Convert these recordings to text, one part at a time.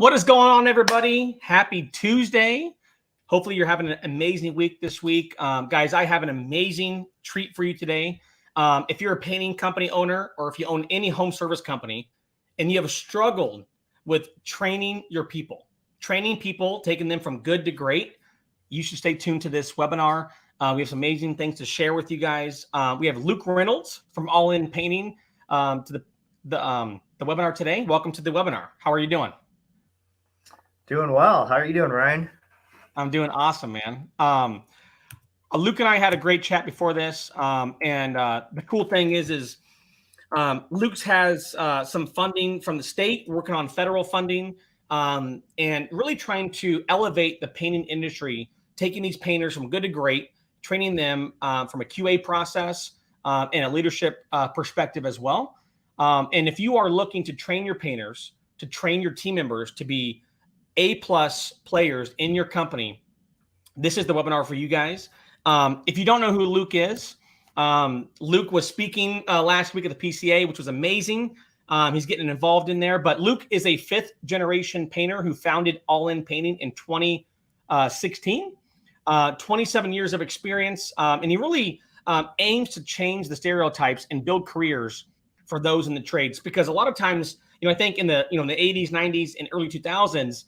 What is going on, everybody? Happy Tuesday. Hopefully you're having an amazing week this week. Guys, I have an amazing treat for you today. If you're a painting company owner or if you own any home service company and you have struggled with training your people, taking them from good to great, you should stay tuned to this webinar. We have some amazing things to share with you guys. We have Luke Reynolds from All In Painting to the webinar today. Welcome to the webinar. How are you doing? Doing well. How are you doing, Ryan? I'm doing awesome, man. Luke and I had a great chat before this, and the cool thing is Luke's has some funding from the state, working on federal funding, and really trying to elevate the painting industry, taking these painters from good to great, training them from a QA process and a leadership perspective as well. And if you are looking to train your painters, to train your team members to be A+ players in your company, this is the webinar for you guys. If you don't know who Luke is, Luke was speaking last week at the PCA, which was amazing. He's getting involved in there. But Luke is a 5th generation painter who founded All In Painting in 2016. 27 years of experience. And he really aims to change the stereotypes and build careers for those in the trades. Because a lot of times, I think in the 80s, 90s, and early 2000s,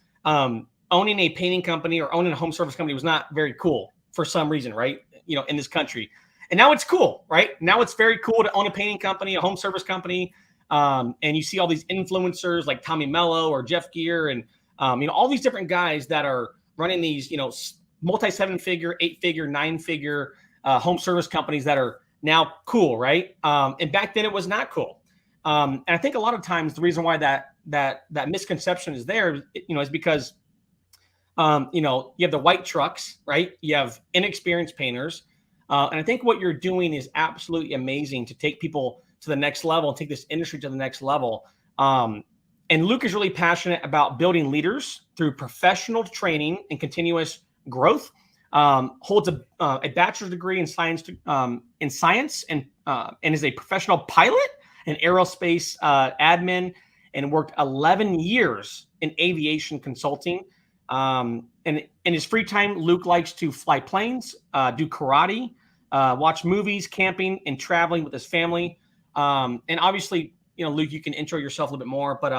owning a painting company or owning a home service company was not very cool for some reason, right? In this country. And now it's cool, right? Now it's very cool to own a painting company, a home service company. And you see all these influencers like Tommy Mello or Jeff Gear and, all these different guys that are running these, multi 7-figure, 8-figure, 9-figure home service companies that are now cool, right? And back then it was not cool. And I think a lot of times the reason why that misconception is there, is because, you have the white trucks, right? You have inexperienced painters. And I think what you're doing is absolutely amazing to take people to the next level and take this industry to the next level. And Luke is really passionate about building leaders through professional training and continuous growth. Holds a bachelor's degree in science and is a professional pilot and aerospace admin, and worked 11 years in aviation consulting. And in his free time, Luke likes to fly planes, do karate, watch movies, camping, and traveling with his family. And obviously, Luke, you can intro yourself a little bit more, but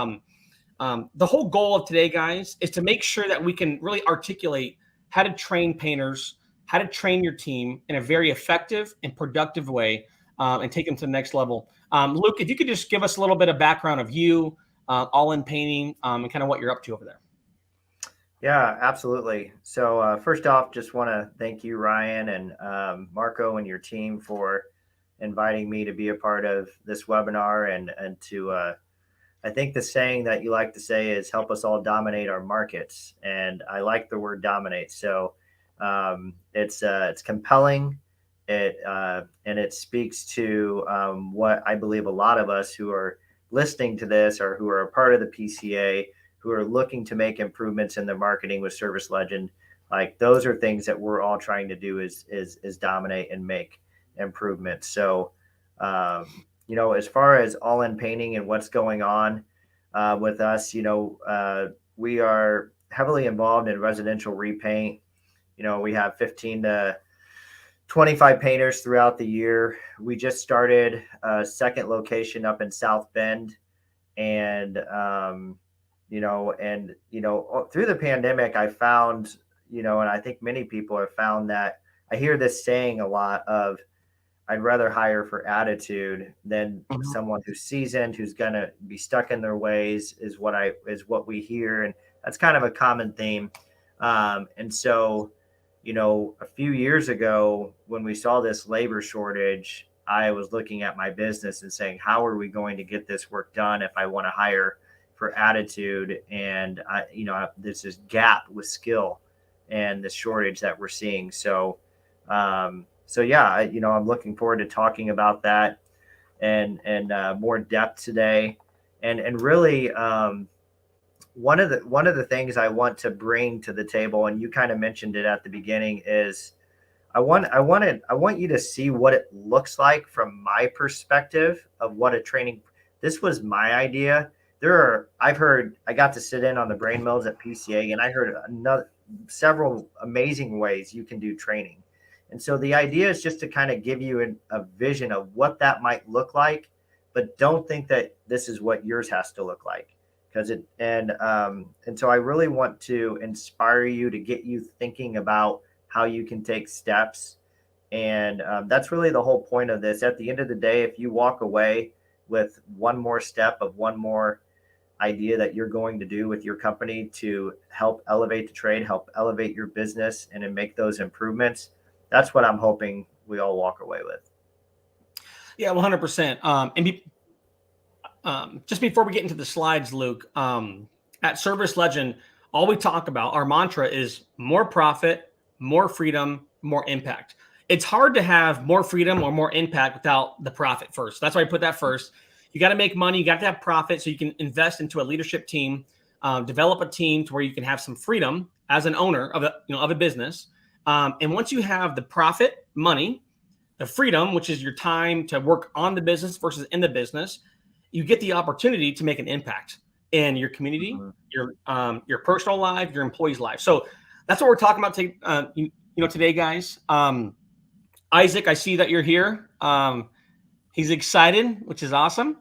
the whole goal of today, guys, is to make sure that we can really articulate how to train painters, how to train your team in a very effective and productive way, and take them to the next level. Luke, if you could just give us a little bit of background of you, All In Painting, and kind of what you're up to over there. Yeah, absolutely. So first off, just want to thank you, Ryan, and Marco and your team for inviting me to be a part of this webinar and to, I think the saying that you like to say is help us all dominate our markets. And I like the word dominate. So it's compelling. And it speaks to what I believe a lot of us who are listening to this or who are a part of the PCA, who are looking to make improvements in their marketing with Service Legend, like those are things that we're all trying to do is dominate and make improvements. So, as far as All In Painting and what's going on with us, we are heavily involved in residential repaint. We have 15 to 25 painters throughout the year. We just started a second location up in South Bend, and through the pandemic, I found, and I think many people have found that I hear this saying a lot of, I'd rather hire for attitude than someone who's seasoned, who's going to be stuck in their ways is what we hear. And that's kind of a common theme. And so, a few years ago, when we saw this labor shortage, I was looking at my business and saying, how are we going to get this work done if I want to hire for attitude? And there's this gap with skill and the shortage that we're seeing. So I'm looking forward to talking about that and more depth today. And really, one of the things I want to bring to the table, and you kind of mentioned it at the beginning, is I want you to see what it looks like from my perspective of what a training. This was my idea, I got to sit in on the brain mills at PCA, and I heard several amazing ways you can do training. And so the idea is just to kind of give you a vision of what that might look like, but don't think that this is what yours has to look like, because and so I really want to inspire you to get you thinking about how you can take steps. And that's really the whole point of this. At the end of the day, if you walk away with one more step of one more idea that you're going to do with your company to help elevate the trade, help elevate your business, and then make those improvements, that's what I'm hoping we all walk away with. Yeah, 100%. Just before we get into the slides, Luke, at Service Legend, all we talk about, our mantra is more profit, more freedom, more impact. It's hard to have more freedom or more impact without the profit first. That's why I put that first. You got to make money. You got to have profit so you can invest into a leadership team, develop a team to where you can have some freedom as an owner of a business. And once you have the profit, money, the freedom, which is your time to work on the business versus in the business, you get the opportunity to make an impact in your community, your personal life, your employees' life. So that's what we're talking about today, guys. Isaac, I see that you're here. He's excited, which is awesome.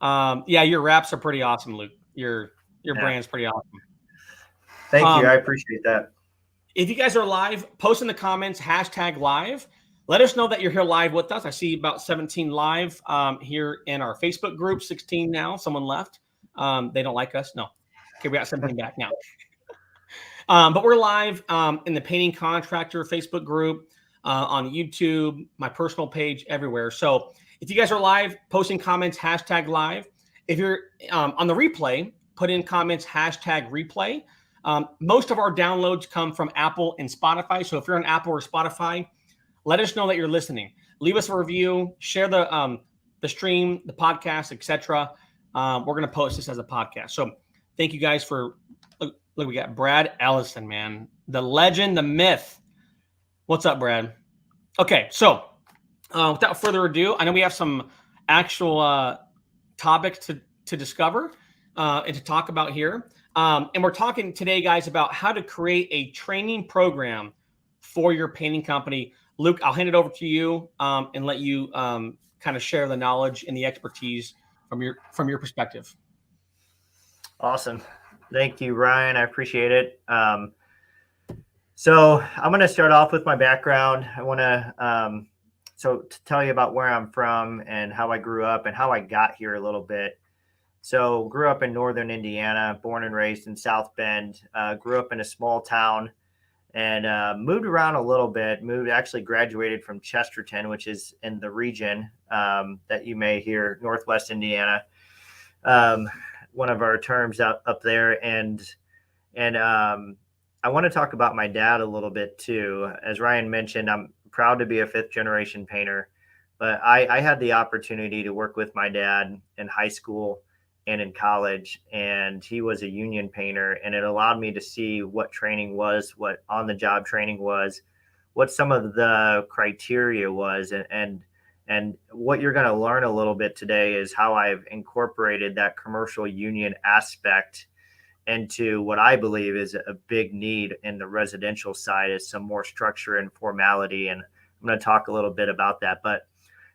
Yeah, your raps are pretty awesome, Luke. Your brand's pretty awesome. Thank you. I appreciate that. If you guys are live, post in the comments, #live. Let us know that you're here live with us. I see about 17 live here in our Facebook group, 16 now. Someone left. They don't like us. No. Okay, we got 17 back now. But we're live in the Painting Contractor Facebook group, on YouTube, my personal page, everywhere. So if you guys are live, posting comments, #live. If you're on the replay, put in comments, #replay. Most of our downloads come from Apple and Spotify. So if you're on Apple or Spotify, let us know that you're listening. Leave us a review, share the stream, the podcast, etc. We're going to post this as a podcast. So thank you guys for look, we got Brad Ellison, man. The legend, the myth. What's up, Brad? Okay, so without further ado, I know we have some actual topics to discover and to talk about here. And we're talking today, guys, about how to create a training program for your painting company. Luke, I'll hand it over to you and let you kind of share the knowledge and the expertise from your perspective. Awesome. Thank you, Ryan. I appreciate it. So I'm going to start off with my background. I want to to tell you about where I'm from and how I grew up and how I got here a little bit. So grew up in northern Indiana, born and raised in South Bend, grew up in a small town and moved around a little bit, actually graduated from Chesterton, which is in the region that you may hear, Northwest Indiana, one of our terms up there. And I want to talk about my dad a little bit too. As Ryan mentioned, I'm proud to be a 5th generation painter, but I had the opportunity to work with my dad in high school and in college, and he was a union painter, and it allowed me to see what training was, what on-the-job training was, what some of the criteria was, and what you're going to learn a little bit today is how I've incorporated that commercial union aspect into what I believe is a big need in the residential side, is some more structure and formality, and I'm going to talk a little bit about that. But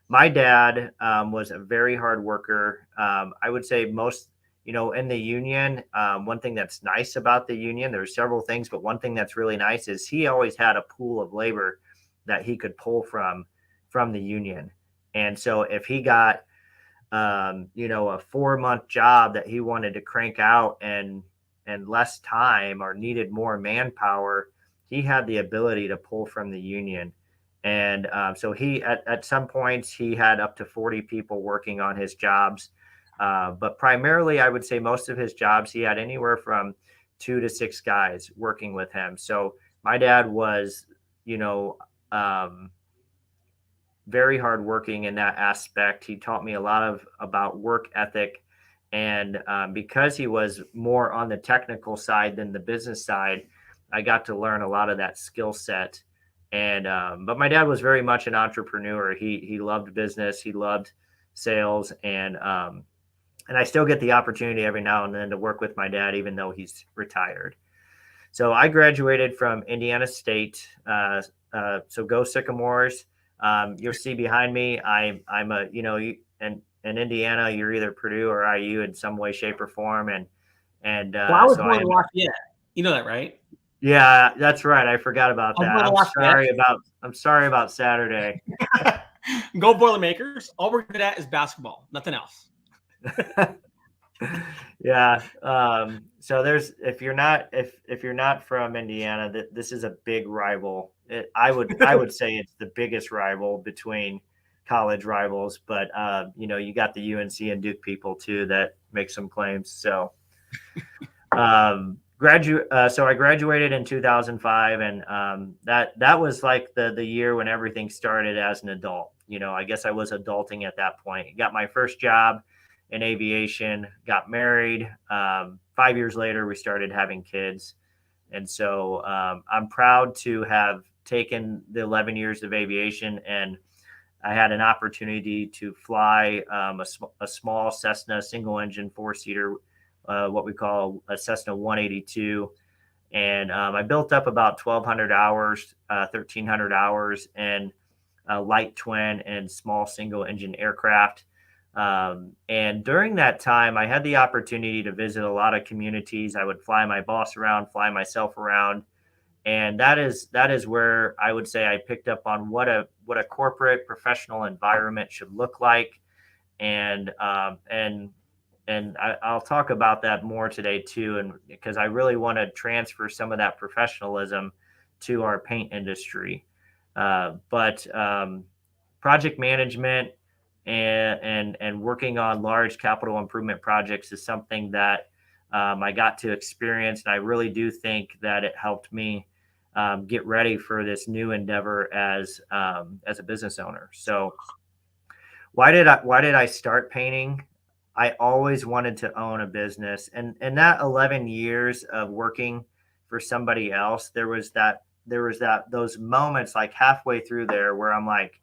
my dad was a very hard worker. I would say most, in the union, one thing that's nice about the union, there's several things, but one thing that's really nice is he always had a pool of labor that he could pull from the union. And so if he got, a 4-month job that he wanted to crank out and less time or needed more manpower, he had the ability to pull from the union. And so he, at some points, he had up to 40 people working on his jobs. But primarily, I would say most of his jobs, he had anywhere from 2 to 6 guys working with him. So my dad was, very hardworking in that aspect. He taught me a lot about work ethic. And because he was more on the technical side than the business side, I got to learn a lot of that skill set. And but my dad was very much an entrepreneur. He loved business. He loved sales. And And I still get the opportunity every now and then to work with my dad, even though he's retired. So I graduated from Indiana State. So go Sycamores. You'll see behind me, I'm a, in Indiana, you're either Purdue or IU in some way, shape, or form. And Well, I was so I born am. in Lafayette. You know that, right? Yeah, that's right. I forgot about I was that. born in Lafayette. I'm sorry about Saturday. Go Boilermakers. All we're good at is basketball, nothing else. Yeah. So if you're not from Indiana, this is a big rival. I would say it's the biggest rival between college rivals, but you got the UNC and Duke people too that make some claims. So so I graduated in 2005, and that was like the year when everything started as an adult. I guess I was adulting at that point. Got my first job in aviation, got married. 5 years later, we started having kids. And so I'm proud to have taken the 11 years of aviation, and I had an opportunity to fly a small Cessna single engine four-seater, what we call a Cessna 182. And I built up about 1,200 hours, 1,300 hours in light twin and small single engine aircraft. And during that time, I had the opportunity to visit a lot of communities. I would fly my boss around, fly myself around. And that is where I would say I picked up on what a corporate professional environment should look like. And I'll talk about that more today too, and because I really want to transfer some of that professionalism to our paint industry. But project management and working on large capital improvement projects is something that I got to experience, and I really do think that it helped me get ready for this new endeavor as a business owner. So why did I start painting? I always wanted to own a business, and that 11 years of working for somebody else, there was those moments like halfway through there where I'm like,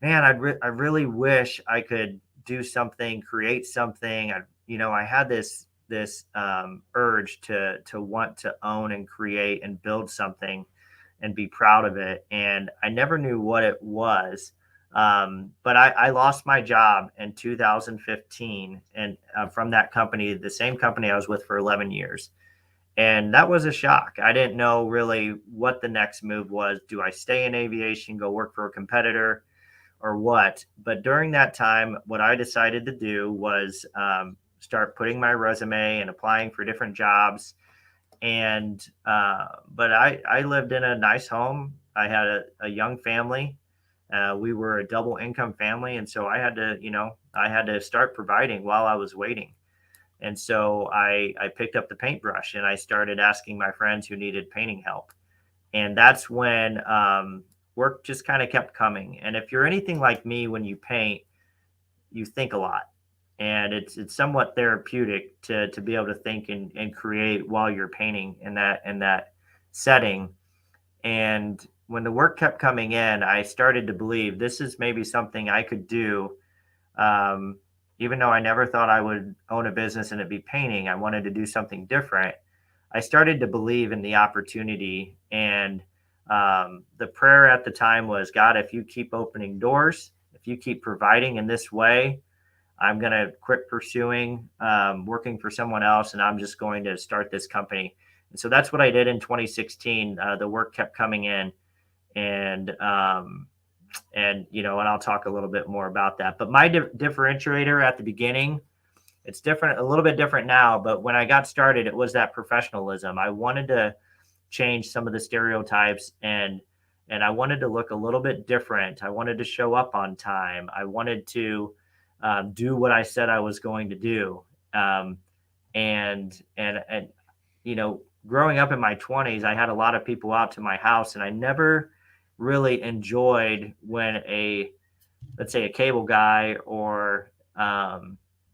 man, I really wish I could do something, create something. I had this urge to want to own and create and build something and be proud of it, and I never knew what it was. But I lost my job in 2015, and from that company, the same company I was with for 11 years. And that was a shock. I didn't know really what the next move was. Do I stay in aviation, go work for a competitor, or what? But during that time, what I decided to do was start putting my resume and applying for different jobs. And but I lived in a nice home. I had a young family. We were a double income family, and so I had to start providing while I was waiting. And so I picked up the paintbrush and I started asking my friends who needed painting help. And that's when work just kind of kept coming. And if you're anything like me, when you paint, you think a lot. And it's somewhat therapeutic to be able to think and create while you're painting in that setting. And when the work kept coming in, I started to believe this is maybe something I could do. Even though I never thought I would own a business and it'd be painting, I wanted to do something different. I started to believe in the opportunity. And the prayer at the time was, God, if you keep opening doors, if you keep providing in this way, I'm going to quit pursuing working for someone else, and I'm just going to start this company. And so that's what I did in 2016. The work kept coming in, and I'll talk a little bit more about that. But my differentiator at the beginning, it's different, a little bit different now. But when I got started, it was that professionalism. I wanted to change some of the stereotypes, and I wanted to look a little bit different. I wanted to show up on time. I wanted to do what I said I was going to do. And growing up in my 20s, I had a lot of people out to my house, and I never really enjoyed when let's say a cable guy or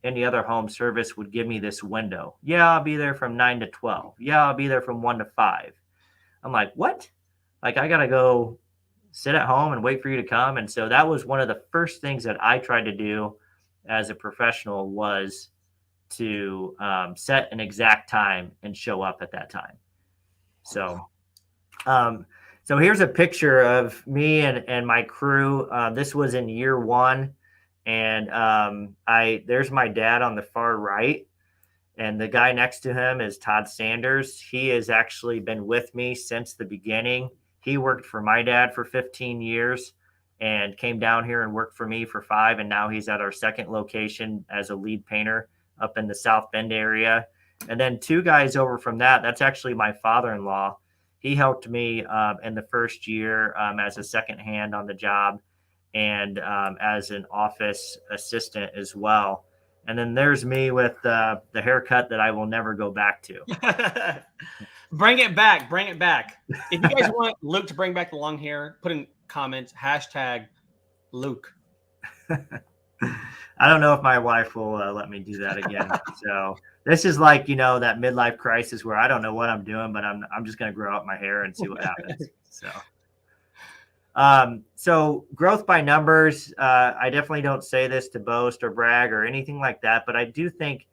any other home service would give me this window. Yeah, I'll be there from 9 to 12. Yeah, I'll be there from 1 to 5. I'm like, what? Like, I got to go sit at home and wait for you to come. And so that was one of the first things that I tried to do as a professional was to set an exact time and show up at that time. So, so here's a picture of me and my crew. This was in year one, and there's my dad on the far right, and the guy next to him is Todd Sanders. He has actually been with me since the beginning. He worked for my dad for 15 years and came down here and worked for me for 5. And now he's at our second location as a lead painter up in the South Bend area. And then 2 guys over from that, that's actually my father-in-law. He helped me in the first year as a second hand on the job and as an office assistant as well. And then there's me with the haircut that I will never go back to. Bring it back. Bring it back. If you guys want Luke to bring back the long hair, put in comments, #Luke. I don't know if my wife will let me do that again. So this is like, that midlife crisis where I don't know what I'm doing, but I'm just going to grow out my hair and see what happens. So growth by numbers, I definitely don't say this to boast or brag or anything like that, but I do think,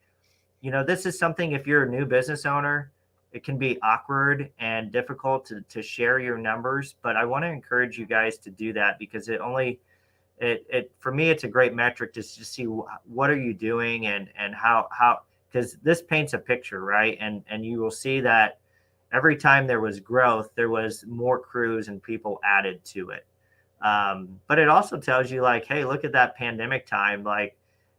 this is something, if you're a new business owner, it can be awkward and difficult to share your numbers, but I want to encourage you guys to do that because for me, it's a great metric to see what are you doing and how, because this paints a picture, right? And you will see that every time there was growth, there was more crews and people added to it. But it also tells you like, hey, look at that pandemic time. Like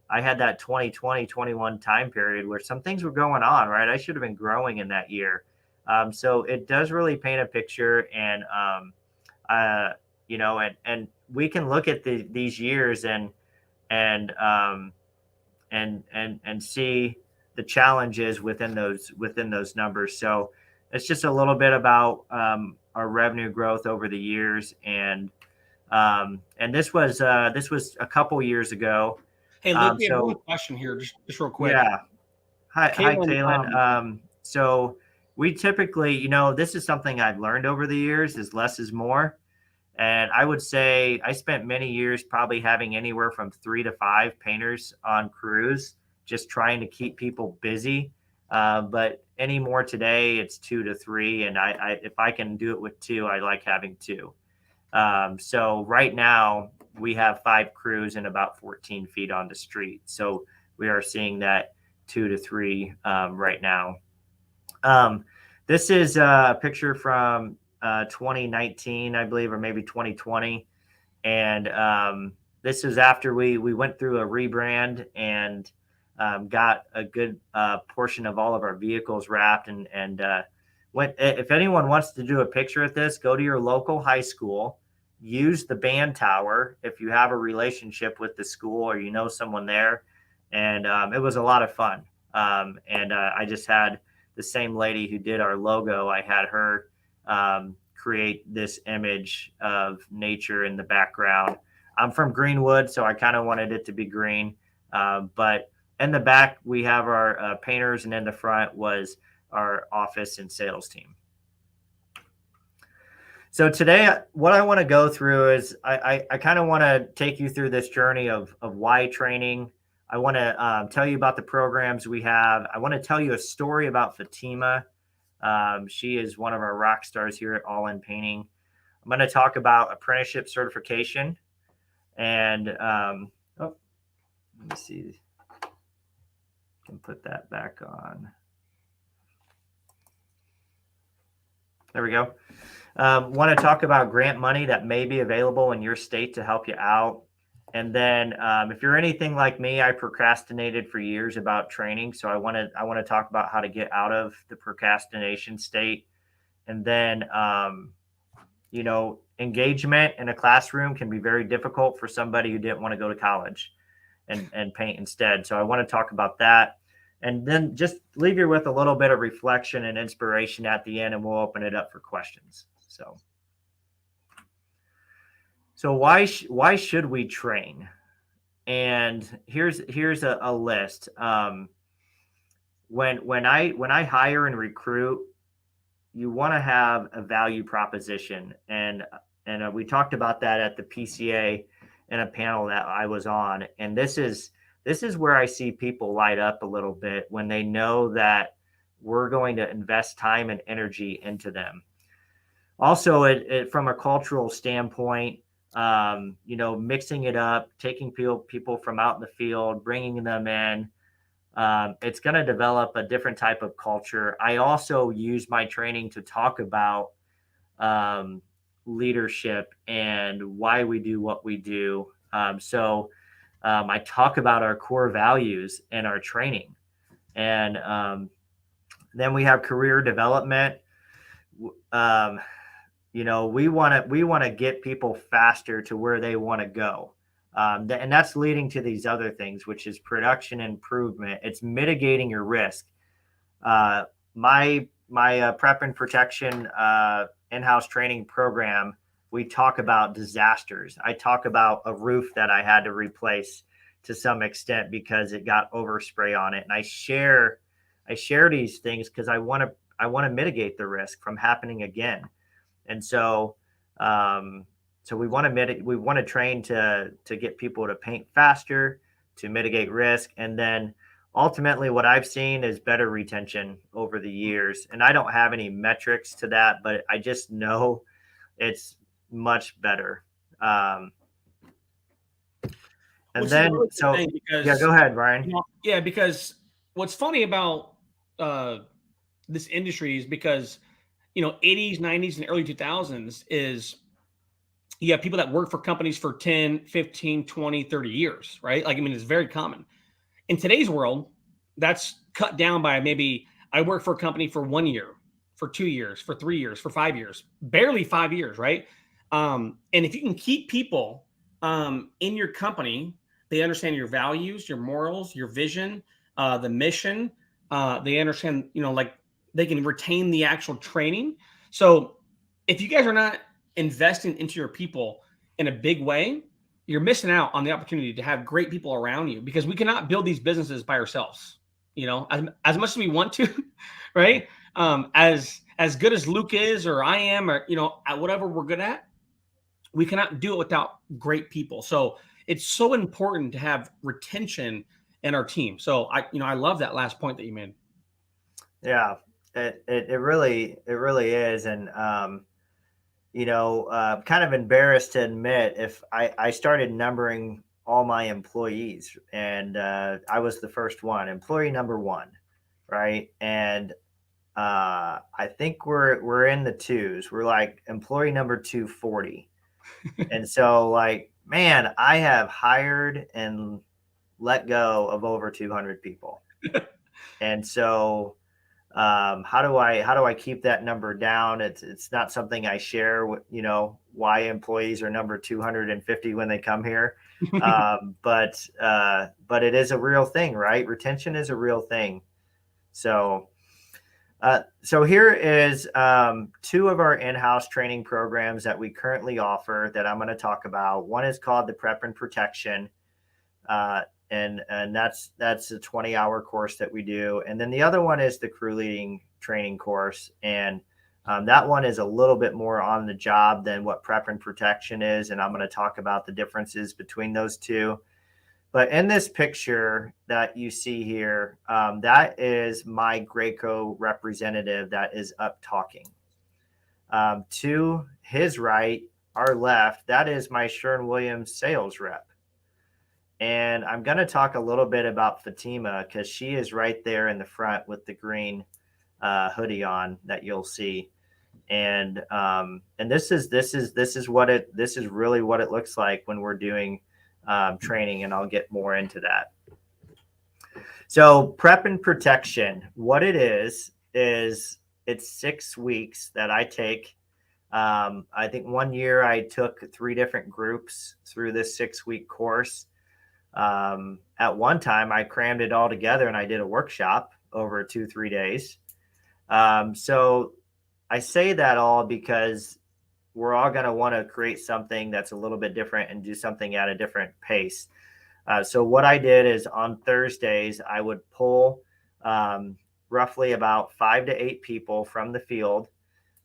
I had that 2020, 21 time period where some things were going on, right? I should have been growing in that year. So it does really paint a picture and, and we can look at these years and see the challenges within those numbers. So it's just a little bit about our revenue growth over the years, and this was a couple years ago. Hey, Luke, we have one question here, just real quick. Yeah. Hi, Kaylin. So we typically, this is something I've learned over the years is less is more. And I would say I spent many years probably having anywhere from 3 to 5 painters on crews, just trying to keep people busy. But anymore today, it's 2 to 3. And if I can do it with 2, I like having 2. So right now we have 5 crews and about 14 feet on the street. So we are seeing that 2 to 3 right now. This is a picture from 2019, I believe, or maybe 2020. And this is after we went through a rebrand and got a good portion of all of our vehicles wrapped. And if anyone wants to do a picture at this, go to your local high school, use the band tower if you have a relationship with the school or someone there. And it was a lot of fun. I just had the same lady who did our logo. I had her create this image of nature in the background. I'm from Greenwood, so I kind of wanted it to be green. But in the back, we have our painters, and in the front was our office and sales team. So today, what I want to go through is I kind of want to take you through this journey of why training. I want to tell you about the programs we have. I want to tell you a story about Fatima. She is one of our rock stars here at All In Painting. I'm going to talk about apprenticeship certification. And let me see. I can put that back on. There we go. Want to talk about grant money that may be available in your state to help you out. And then if you're anything like me, I procrastinated for years about training. So I want to talk about how to get out of the procrastination state. And then, engagement in a classroom can be very difficult for somebody who didn't want to go to college and paint instead. So I want to talk about that. And then just leave you with a little bit of reflection and inspiration at the end, and we'll open it up for questions. So why should we train? And here's a list. When I hire and recruit, you want to have a value proposition, and we talked about that at the PCA in a panel that I was on. And this is this is where I see people light up a little bit when they know that we're going to invest time and energy into them. Also, from a cultural standpoint, mixing it up, taking people from out in the field, bringing them in, it's going to develop a different type of culture. I also use my training to talk about leadership and why we do what we do. I talk about our core values in our training. And then we have career development. We want to get people faster to where they want to go. And that's leading to these other things, which is production improvement. It's mitigating your risk. My prep and protection in-house training program, we talk about disasters. I talk about a roof that I had to replace to some extent because it got overspray on it. And I share these things because I want to mitigate the risk from happening again. And so we want to train to get people to paint faster, to mitigate risk. And then ultimately what I've seen is better retention over the years. And I don't have any metrics to that, but I just know it's much better. And Which then, because, go ahead, Ryan. Because what's funny about this industry is because, 80s, 90s, and early 2000s is you have people that work for companies for 10, 15, 20, 30 years, right? It's very common. In today's world, that's cut down by maybe I work for a company for 1 year, for 2 years, for 3 years, for 5 years, barely 5 years, right? And if you can keep people in your company, they understand your values, your morals, your vision, the mission. They understand, they can retain the actual training. So if you guys are not investing into your people in a big way, you're missing out on the opportunity to have great people around you, because we cannot build these businesses by ourselves, as much as we want to, right? As good as Luke is, or I am, or, at whatever we're good at, we cannot do it without great people. So it's so important to have retention in our team. So I love that last point that you made. Yeah, it really is. And, kind of embarrassed to admit, if I started numbering all my employees, and I was the first one, employee number one, right? And I think we're in the twos. We're like employee number 240. And so, like, man, I have hired and let go of over 200 people. And so how do I keep that number down? It's not something I share with, why employees are number 250 when they come here. But it is a real thing, right? Retention is a real thing. So here is two of our in-house training programs that we currently offer that I'm going to talk about. One is called the Prep and Protection. And that's a 20-hour course that we do. And then the other one is the crew leading training course. And that one is a little bit more on the job than what Prep and Protection is. And I'm going to talk about the differences between those two. But in this picture that you see here, that is my Graco representative that is up talking. To his right, our left, that is my Sherwin-Williams sales rep. And I'm going to talk a little bit about Fatima, because she is right there in the front with the green hoodie on that you'll see. And this is really what it looks like when we're doing training, and I'll get more into that. So Prep and Protection, what it is it's 6 weeks that I take. I think 1 year I took 3 different groups through this 6-week course. At one time I crammed it all together and I did a workshop over 2-3 days. So I say that all because we're all going to want to create something that's a little bit different and do something at a different pace. So what I did is on Thursdays, I would pull roughly about 5 to 8 people from the field.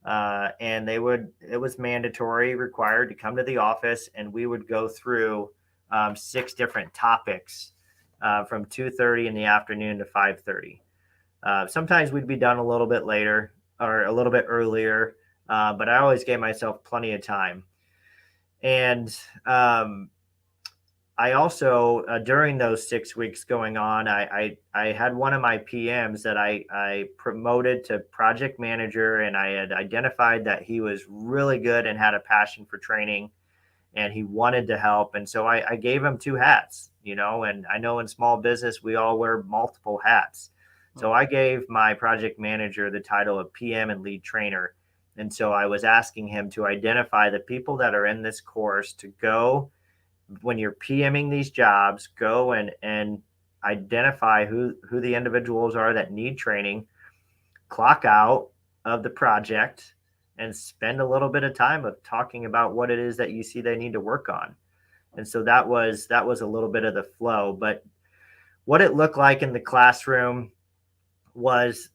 And it was mandatory, required to come to the office, and we would go through 6 different topics from 2:30 in the afternoon to 5:30. Sometimes we'd be done a little bit later or a little bit earlier, but I always gave myself plenty of time. And I also, during those 6 weeks going on, I had one of my PMs that I promoted to project manager, and I had identified that he was really good and had a passion for training, and he wanted to help. And so I gave him two hats, and I know in small business, we all wear multiple hats. So I gave my project manager the title of PM and lead trainer. And so I was asking him to identify the people that are in this course to go when you're PMing these jobs, go and identify who the individuals are that need training, clock out of the project, and spend a little bit of time of talking about what it is that you see they need to work on. And so that was a little bit of the flow. But what it looked like in the classroom was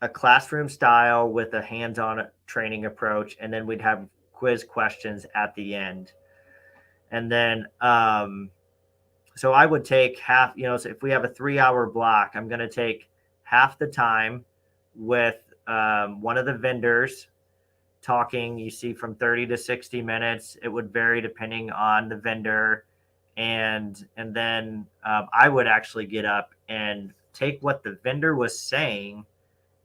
a classroom style with a hands-on training approach, and then we'd have quiz questions at the end. And then, so I would take half, so if we have a 3-hour block, I'm going to take half the time with one of the vendors talking. You see, from 30 to 60 minutes. It would vary depending on the vendor. And then I would actually get up and take what the vendor was saying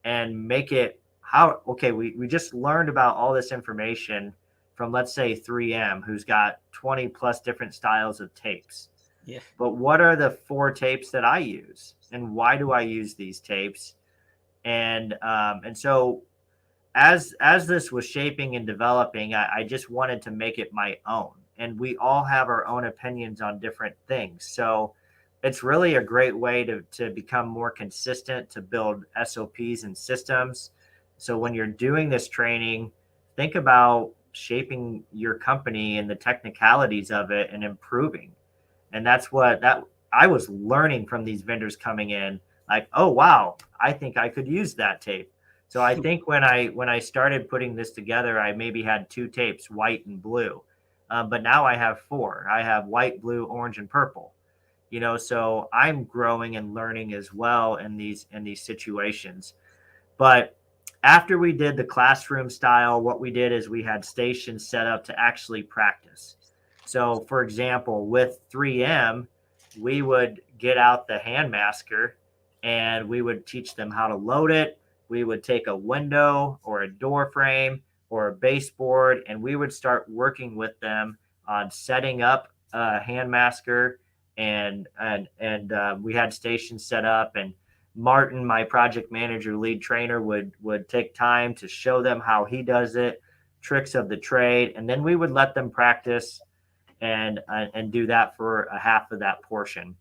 and make it we just learned about all this information from, let's say, 3M, who's got 20 plus different styles of tapes. Yeah. But what are the 4 tapes that I use, and why do I use these tapes? And so as this was shaping and developing, I just wanted to make it my own. And we all have our own opinions on different things. So it's really a great way to become more consistent, to build SOPs and systems. So when you're doing this training, think about shaping your company and the technicalities of it and improving. And that's what I was learning from these vendors coming in, like, oh, wow, I think I could use that tape. So I think when I started putting this together, I maybe had 2 tapes, white and blue. But now I have 4. I have white, blue, orange, and purple. So I'm growing and learning as well in these situations. But after we did the classroom style, what we did is we had stations set up to actually practice. So, for example, with 3M, we would get out the hand masker and we would teach them how to load it. We would take a window or a door frame or a baseboard, and we would start working with them on setting up a hand masker. And we had stations set up, and Martin, my project manager, lead trainer, would take time to show them how he does it, tricks of the trade, and then we would let them practice and do that for a half of that portion.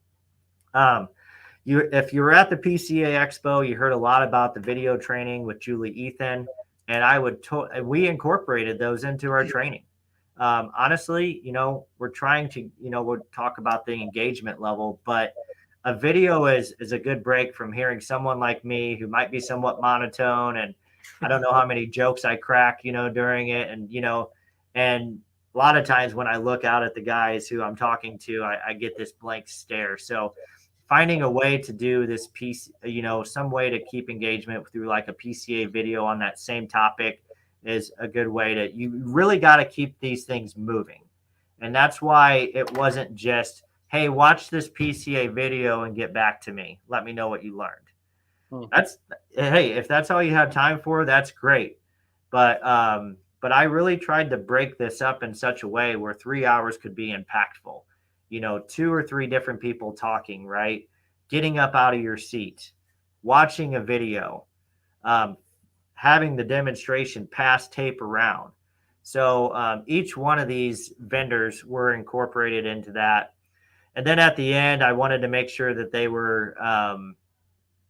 If you were at the PCA Expo, you heard a lot about the video training with Julie Ethan, and we incorporated those into our training. Honestly, we're trying to, we'll talk about the engagement level, but a video is a good break from hearing someone like me who might be somewhat monotone, and I don't know how many jokes I crack, during it. And a lot of times when I look out at the guys who I'm talking to, I get this blank stare. So finding a way to do this piece, some way to keep engagement through like a PCA video on that same topic is a good way you really got to keep these things moving. And that's why it wasn't just, hey, watch this PCA video and get back to me. Let me know what you learned. Hey, if that's all you have time for, that's great. But I really tried to break this up in such a way where 3 hours could be impactful. 2 or 3 different people talking, right? Getting up out of your seat, watching a video, having the demonstration pass tape around. So each one of these vendors were incorporated into that. And then at the end, I wanted to make sure that they were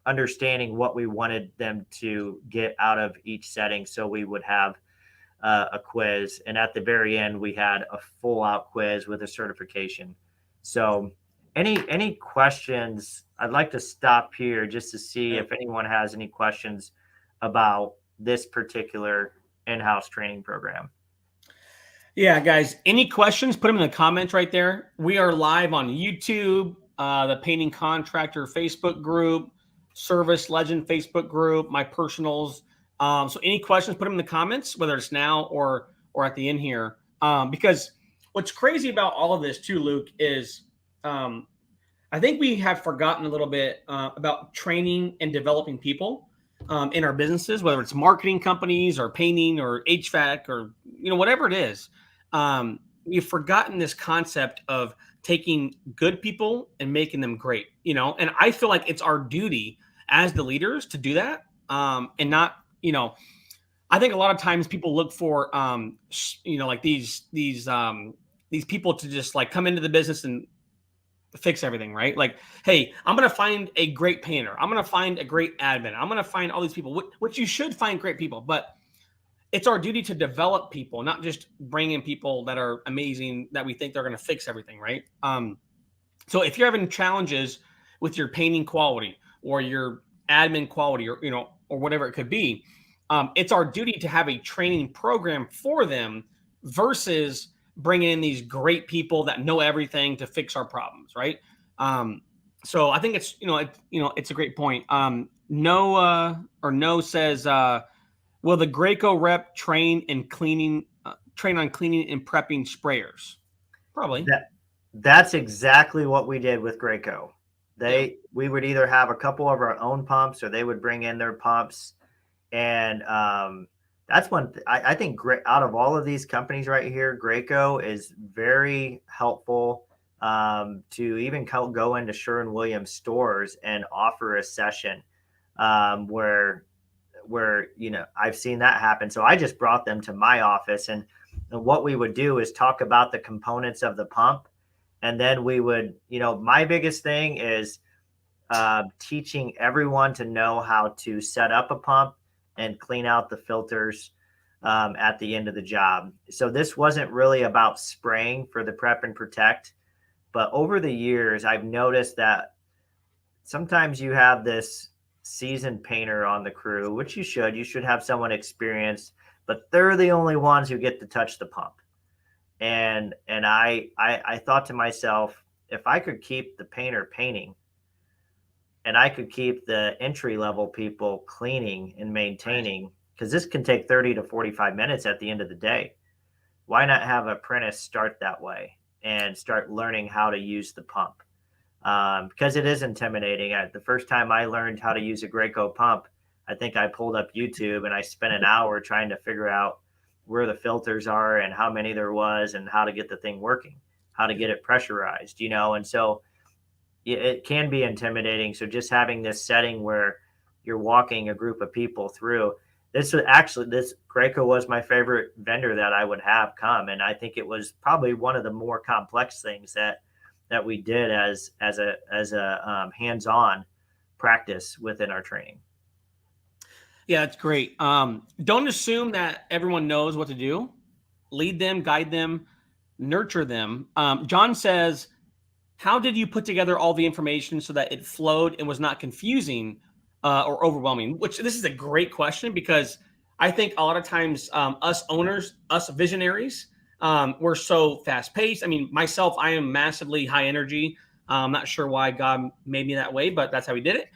understanding what we wanted them to get out of each setting. So we would have a quiz. And at the very end, we had a full out quiz with a certification. So any questions? I'd like to stop here just to see if anyone has any questions about this particular in-house training program. Yeah, guys, any questions, put them in the comments right there. We are live on YouTube, the Painting Contractor Facebook group, Service Legend Facebook group, my personals. So any questions, put them in the comments, whether it's now or at the end here. Because what's crazy about all of this too, Luke, is I think we have forgotten a little bit about training and developing people in our businesses, whether it's marketing companies or painting or HVAC or whatever it is. We've forgotten this concept of taking good people and making them great. And I feel like it's our duty as the leaders to do that, and not. I think a lot of times people look for like these people to just like come into the business and fix everything, right? Like, hey, I'm going to find a great painter. I'm going to find a great admin. I'm going to find all these people, which you should find great people, but it's our duty to develop people, not just bring in people that are amazing that we think they're going to fix everything, right? So if you're having challenges with your painting quality or your admin quality or whatever it could be, it's our duty to have a training program for them versus bringing in these great people that know everything to fix our problems, right? So I think it's it's a great point. No says, will the Graco rep train on cleaning and prepping sprayers? Probably. That's exactly what we did with Graco. We would either have a couple of our own pumps or they would bring in their pumps. And that's one I think out of all of these companies right here, Graco is very helpful to even go into Sherwin-Williams stores and offer a session where I've seen that happen. So I just brought them to my office, and what we would do is talk about the components of the pump. And then we would, my biggest thing is teaching everyone to know how to set up a pump and clean out the filters at the end of the job. So this wasn't really about spraying for the prep and protect, but over the years, I've noticed that sometimes you have this seasoned painter on the crew, which you should have someone experienced, but they're the only ones who get to touch the pump. And I thought to myself, if I could keep the painter painting and I could keep the entry level people cleaning and maintaining, because this can take 30 to 45 minutes at the end of the day. Why not have an apprentice start that way and start learning how to use the pump? Because it is intimidating. The first time I learned how to use a Graco pump, I think I pulled up YouTube and I spent an hour trying to figure out where the filters are and how many there was and how to get the thing working, how to get it pressurized, and so it can be intimidating. So just having this setting where you're walking a group of people through this Graco was my favorite vendor that I would have come. And I think it was probably one of the more complex things that we did as a hands-on practice within our training. Yeah, that's great. Don't assume that everyone knows what to do. Lead them, guide them, nurture them. John says, how did you put together all the information so that it flowed and was not confusing or overwhelming? Which this is a great question, because I think a lot of times us owners, us visionaries, we're so fast paced. I mean, myself, I am massively high energy. I'm not sure why God made me that way, but that's how he did it.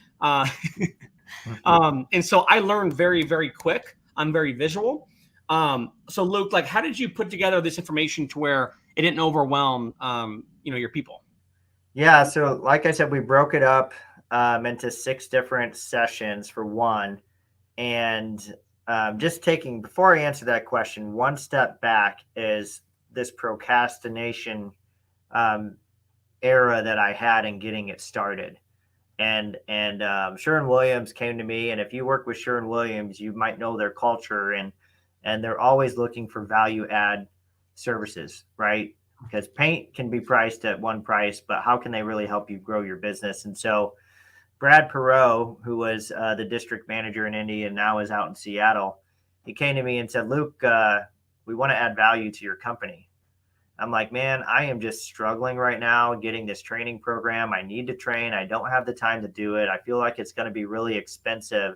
And so I learned very, very quick. I'm very visual. So Luke, like, how did you put together this information to where it didn't overwhelm, your people? Yeah. So like I said, we broke it up into 6 different sessions for one. And before I answer that question, one step back is this procrastination era that I had in getting it started. And Sherwin-Williams came to me, and if you work with Sherwin-Williams, you might know their culture, and they're always looking for value add services, right? Because paint can be priced at one price, but how can they really help you grow your business? And so Brad Perot, who was the district manager in Indy and now is out in Seattle, he came to me and said, Luke, we want to add value to your company. I'm like, man, I am just struggling right now getting this training program. I need to train. I don't have the time to do it. I feel like it's going to be really expensive.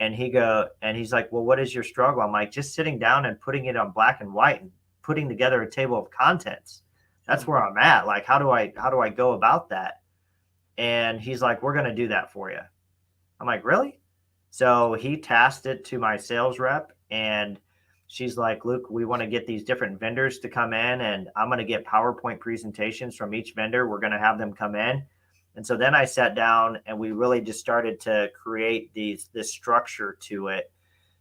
And he's like, well, what is your struggle? I'm like, just sitting down and putting it on black and white and putting together a table of contents. That's where I'm at. Like, how do I go about that? And he's like, we're going to do that for you. I'm like, really? So he tasked it to my sales rep, and she's like, Luke, we want to get these different vendors to come in, and I'm going to get PowerPoint presentations from each vendor. We're going to have them come in. And so then I sat down and we really just started to create this structure to it.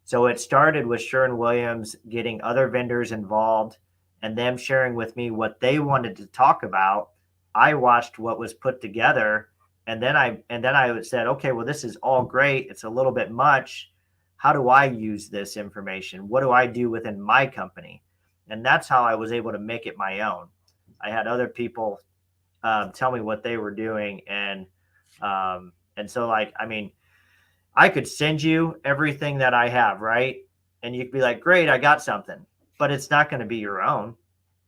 So it started with Sherwin-Williams getting other vendors involved and them sharing with me what they wanted to talk about. I watched what was put together, and then I said, okay, well, this is all great. It's a little bit much. How do I use this information? What do I do within my company? And that's how I was able to make it my own. I had other people tell me what they were doing, and so, like, I mean, I could send you everything that I have, right? And you'd be like, great, I got something, but it's not going to be your own.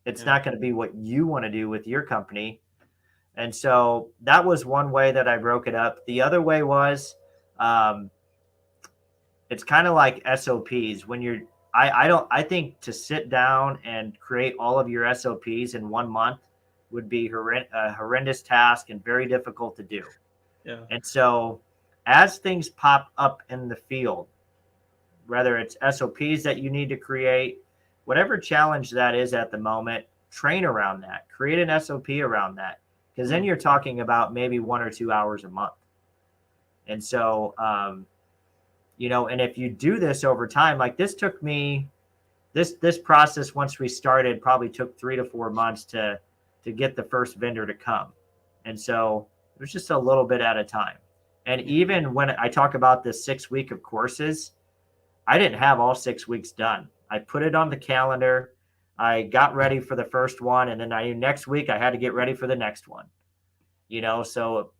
It's not going to be what you want to do with your company. And so that was one way that I broke it up. The other way was, it's kind of like SOPs. I think to sit down and create all of your SOPs in 1 month would be a horrendous task and very difficult to do. Yeah. And so as things pop up in the field, whether it's SOPs that you need to create, whatever challenge that is at the moment, train around that, create an SOP around that, because then you're talking about maybe 1 or 2 hours a month. And so, and if you do this over time, like this took me, this process, once we started, probably took 3 to 4 months to get the first vendor to come. And so it was just a little bit at a time. And even when I talk about the 6 week of courses, I didn't have all 6 weeks done. I put it on the calendar. I got ready for the first one. And then next week I had to get ready for the next one, so,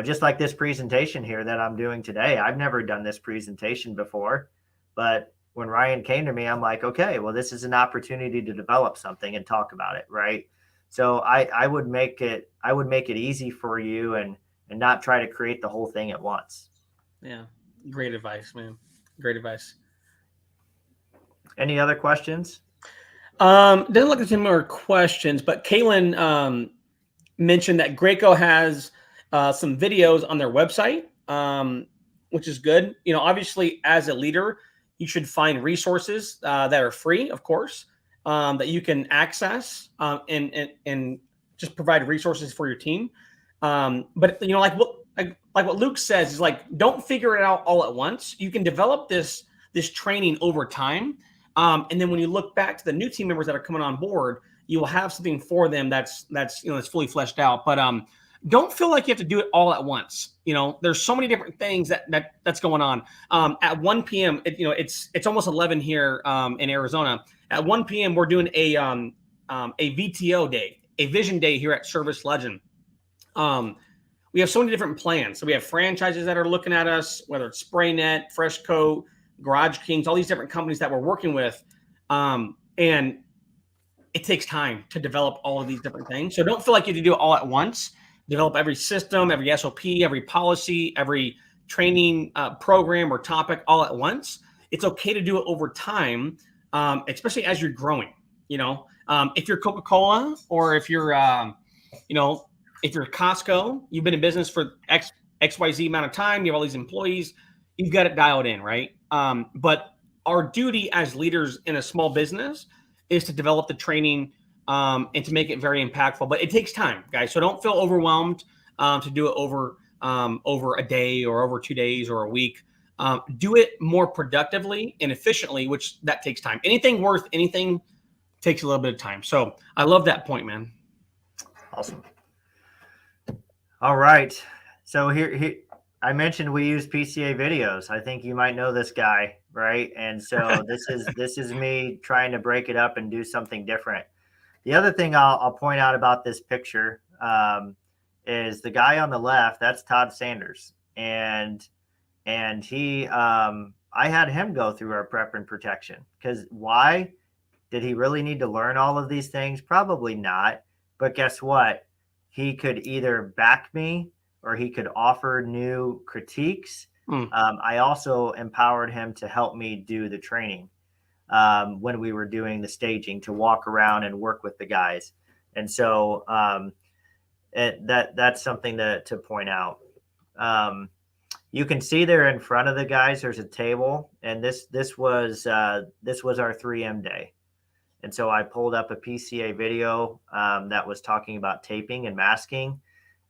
just like this presentation here that I'm doing today, I've never done this presentation before, but when Ryan came to me, I'm like, okay, well, this is an opportunity to develop something and talk about it. Right. So I would make it easy for you and not try to create the whole thing at once. Yeah. Great advice, man. Great advice. Any other questions? Didn't look at any more questions, but Kaylin mentioned that Graco has some videos on their website, which is good. Obviously, as a leader, you should find resources that are free, of course, that you can access and just provide resources for your team. But like what Luke says is, like, don't figure it out all at once. You can develop this training over time, and then when you look back to the new team members that are coming on board, you will have something for them that's fully fleshed out. But don't feel like you have to do it all at once. There's so many different things that's going on. At 1 p.m., it's almost 11 here in Arizona. At 1 p.m., we're doing a VTO day, a vision day here at Service Legend. We have so many different plans. So we have franchises that are looking at us, whether it's SprayNet, Fresh Coat, Garage Kings, all these different companies that we're working with. And it takes time to develop all of these different things. So don't feel like you have to do it all at once. Develop every system, every SOP, every policy, every training program or topic all at once. It's okay to do it over time, especially as you're growing. If you're Coca-Cola, or if you're, if you're Costco, you've been in business for XYZ amount of time, you have all these employees, you've got it dialed in, right? But our duty as leaders in a small business is to develop the training and to make it very impactful. But it takes time, guys. So don't feel overwhelmed to do it over a day or over 2 days or a week. Do it more productively and efficiently, which that takes time. Anything worth anything takes a little bit of time. So I love that point, man. Awesome. All right. So here I mentioned we use PCA videos. I think you might know this guy, right? And so this is me trying to break it up and do something different. The other thing I'll point out about this picture is the guy on the left. That's Todd Sanders, and he I had him go through our prep and protection, because why? Did he really need to learn all of these things? Probably not. But guess what? He could either back me or he could offer new critiques. I also empowered him to help me do the training when we were doing the staging, to walk around and work with the guys. And so that's something to point out. You can see there in front of the guys, there's a table, and this was our 3M day. And so I pulled up a PCA video that was talking about taping and masking.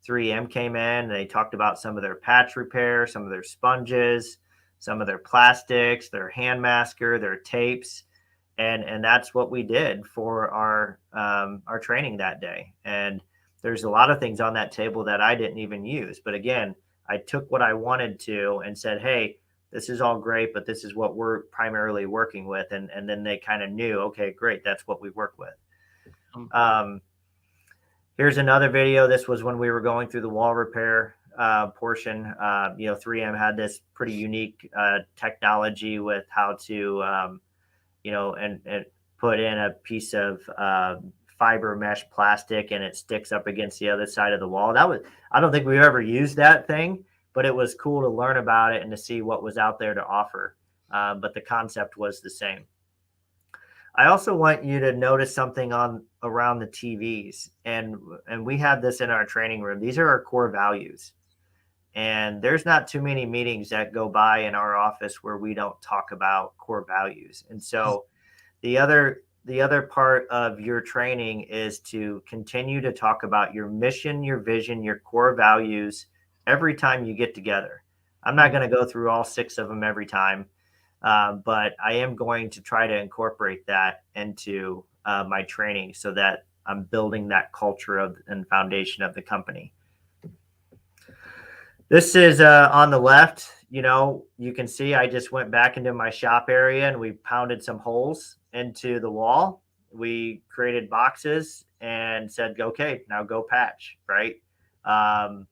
3M came in, and they talked about some of their patch repair, some of their sponges, some of their plastics, their hand masker, their tapes. And that's what we did for our training that day. And there's a lot of things on that table that I didn't even use. But again, I took what I wanted to and said, hey, this is all great, but this is what we're primarily working with. And then they kind of knew, okay, great, that's what we work with. Here's another video. This was when we were going through the wall repair portion. 3M had this pretty unique technology with how to, and put in a piece of fiber mesh plastic, and it sticks up against the other side of the wall. I don't think we've ever used that thing, but it was cool to learn about it and to see what was out there to offer. But the concept was the same. I also want you to notice something around the TVs, and we have this in our training room. These are our core values, and there's not too many meetings that go by in our office where we don't talk about core values. And so the other part of your training is to continue to talk about your mission, your vision, your core values every time you get together. I'm not going to go through all 6 of them every time. But I am going to try to incorporate that into my training so that I'm building that culture and foundation of the company. This is on the left. You can see I just went back into my shop area and we pounded some holes into the wall. We created boxes and said, okay, now go patch, right? My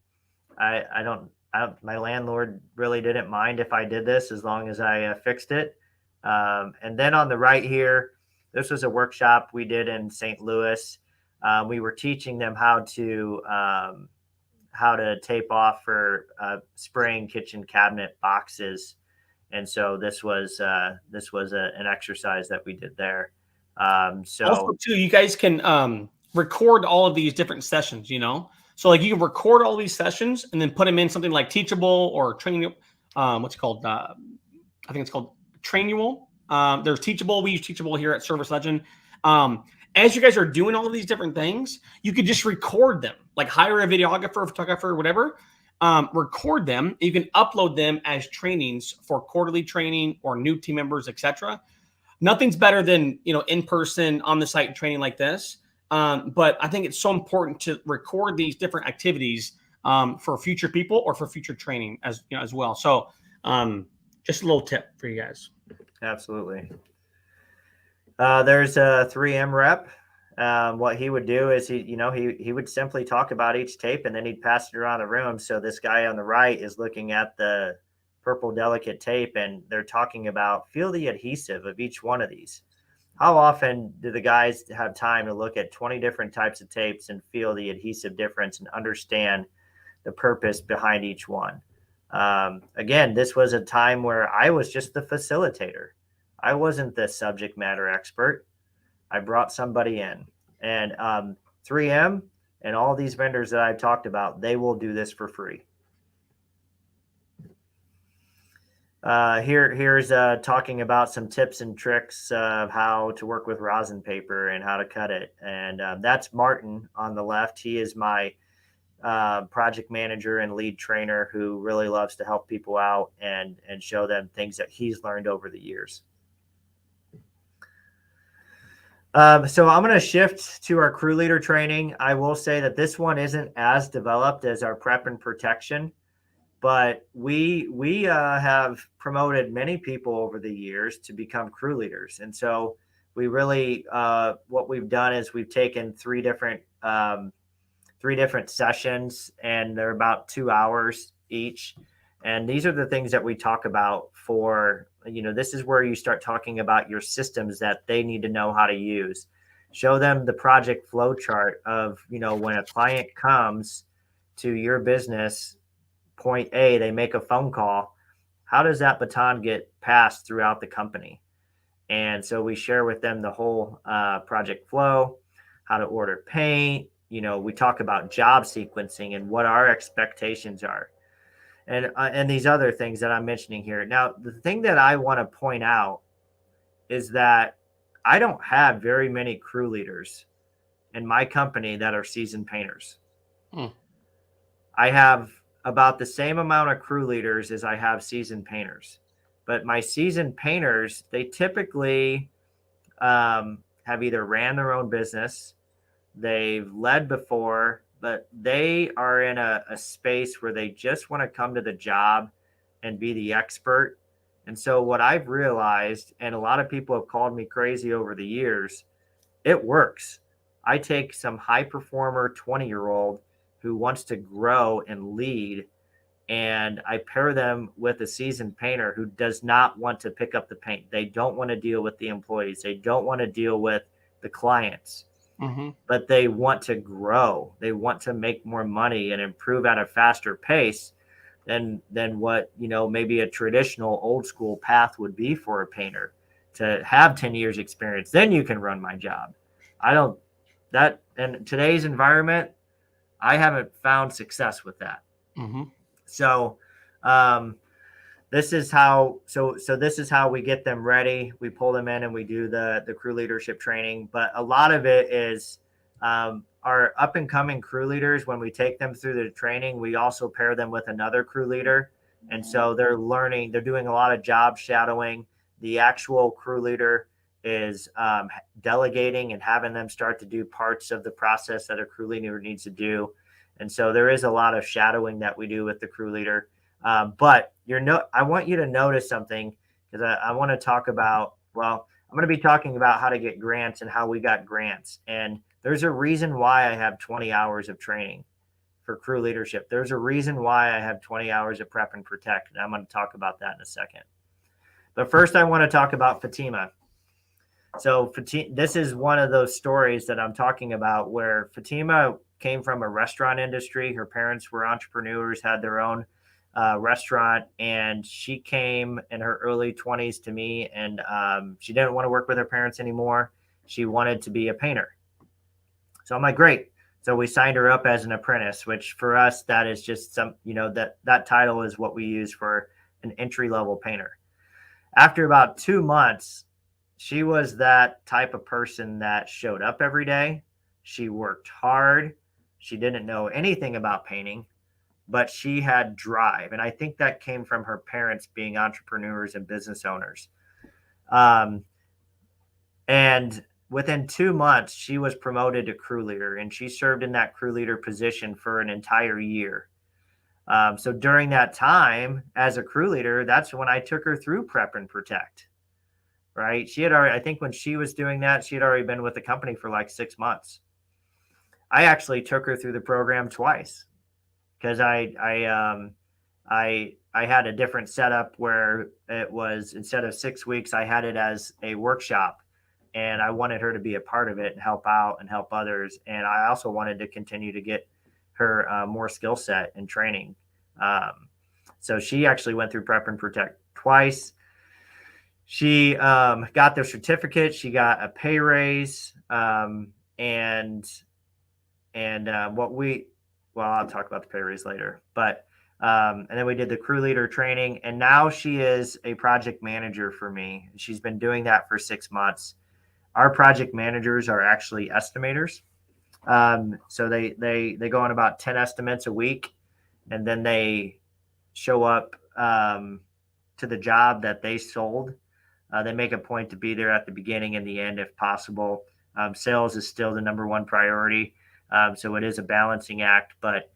landlord really didn't mind if I did this as long as I fixed it. And then on the right here, this was a workshop we did in St. Louis. We were teaching them how to tape off for spraying kitchen cabinet boxes. And so this was an exercise that we did there. Also, too, you guys can record all of these different sessions, So like you can record all these sessions and then put them in something like Teachable or Training. What's it called? I think it's called Trainual. There's Teachable. We use Teachable here at Service Legend. As you guys are doing all of these different things, you could just record them, like hire a videographer, photographer, whatever. Record them. You can upload them as trainings for quarterly training or new team members, etc. Nothing's better than in person on the site training like this. But I think it's so important to record these different activities for future people or for future training as well. So just a little tip for you guys. Absolutely. There's a 3M rep. What he would do is he would simply talk about each tape and then he'd pass it around the room. So this guy on the right is looking at the purple delicate tape and they're talking about feel the adhesive of each one of these. How often do the guys have time to look at 20 different types of tapes and feel the adhesive difference and understand the purpose behind each one? Again, this was a time where I was just the facilitator. I wasn't the subject matter expert. I brought somebody in. And 3M and all these vendors that I've talked about, they will do this for free. Here's talking about some tips and tricks of how to work with rosin paper and how to cut it. And that's Martin on the left. He is my project manager and lead trainer who really loves to help people out and show them things that he's learned over the years. So I'm going to shift to our crew leader training. I will say that this one isn't as developed as our prep and protection. But we have promoted many people over the years to become crew leaders. And so we really, what we've done is we've taken three different sessions, and they're about 2 hours each. And these are the things that we talk about for, this is where you start talking about your systems that they need to know how to use. Show them the project flow chart of, when a client comes to your business, point A, they make a phone call. How does that baton get passed throughout the company? And so we share with them the whole project flow, how to order paint, we talk about job sequencing and what our expectations are, and these other things that I'm mentioning here. Now, the thing that I want to point out is that I don't have very many crew leaders in my company that are seasoned painters. Mm. I have about the same amount of crew leaders as I have seasoned painters. But my seasoned painters, they typically have either ran their own business, they've led before, but they are in a space where they just want to come to the job and be the expert. And so, what I've realized, and a lot of people have called me crazy over the years, it works. I take some high performer 20-year-old who wants to grow and lead, and I pair them with a seasoned painter who does not want to pick up the paint. They don't want to deal with the employees. They don't want to deal with the clients, Mm-hmm. but they want to grow. They want to make more money and improve at a faster pace than what, maybe a traditional old school path would be for a painter to have 10 years experience. Then you can run my job. I don't that in today's environment, I haven't found success with that. Mm-hmm. So, um, this is how this is how we get them ready. We pull them in and we do the crew leadership training. But a lot of it is our up and coming crew leaders. When we take them through the training, we also pair them with another crew leader, and so they're learning. They're doing a lot of job shadowing. The actual crew leader is delegating and having them start to do parts of the process that a crew leader needs to do. And so there is a lot of shadowing that we do with the crew leader. But I want you to notice something, because I want to talk about, I'm going to be talking about how to get grants and how we got grants. And there's a reason why I have 20 hours of training for crew leadership. There's a reason why I have 20 hours of prep and protect. And I'm going to talk about that in a second. But first, I want to talk about Fatima. So this is one of those stories that I'm talking about where Fatima came from a restaurant industry. Her parents were entrepreneurs, had their own restaurant, and she came in her early 20s to me, and she didn't want to work with her parents anymore. She wanted to be a painter. So I'm like, great. So we signed her up as an apprentice, which for us, that is just that title is what we use for an entry-level painter. After about 2 months, she was that type of person that showed up every day. She worked hard. She didn't know anything about painting, but she had drive. And I think that came from her parents being entrepreneurs and business owners. And within 2 months, she was promoted to crew leader, and she served in that crew leader position for an entire year. So during that time as a crew leader, that's when I took her through prep and protect. Right. She had already, I think when she was doing that, she had already been with the company for like 6 months. I actually took her through the program twice because I had a different setup where it was, instead of 6 weeks, I had it as a workshop, and I wanted her to be a part of it and help out and help others. And I also wanted to continue to get her more skill set and training. So she actually went through prep and protect twice. She got their certificate. She got a pay raise, and I'll talk about the pay raise later. But and then we did the crew leader training, and now she is a project manager for me. She's been doing that for 6 months. Our project managers are actually estimators, so they go on about 10 estimates a week, and then they show up to the job that they sold. They make a point to be there at the beginning and the end if possible. Sales is still the number one priority, so it is a balancing act. But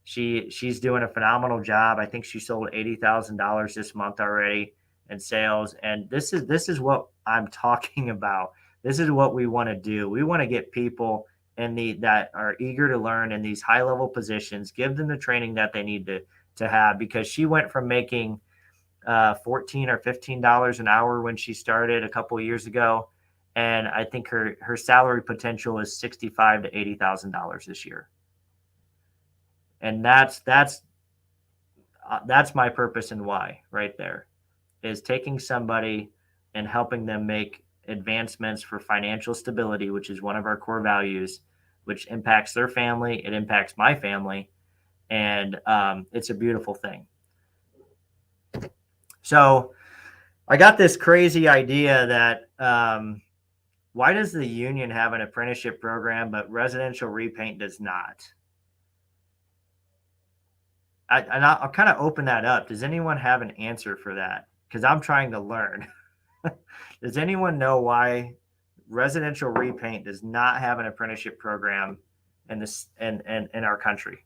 she's doing a phenomenal job. I think she sold $80,000 this month already in sales, and this is what I'm talking about. This is what we want to do. We want to get people that are eager to learn in these high level positions, give them the training that they need to have, because she went from making $14 or $15 an hour when she started a couple of years ago, and I think her salary potential is $65,000 to $80,000 this year. And that's my purpose and why right there, is taking somebody and helping them make advancements for financial stability, which is one of our core values, which impacts their family. It impacts my family. And it's a beautiful thing. So I got this crazy idea that why does the union have an apprenticeship program, but residential repaint does not? I'll kind of open that up. Does anyone have an answer for that? Because I'm trying to learn. Does anyone know why residential repaint does not have an apprenticeship program in this in our country?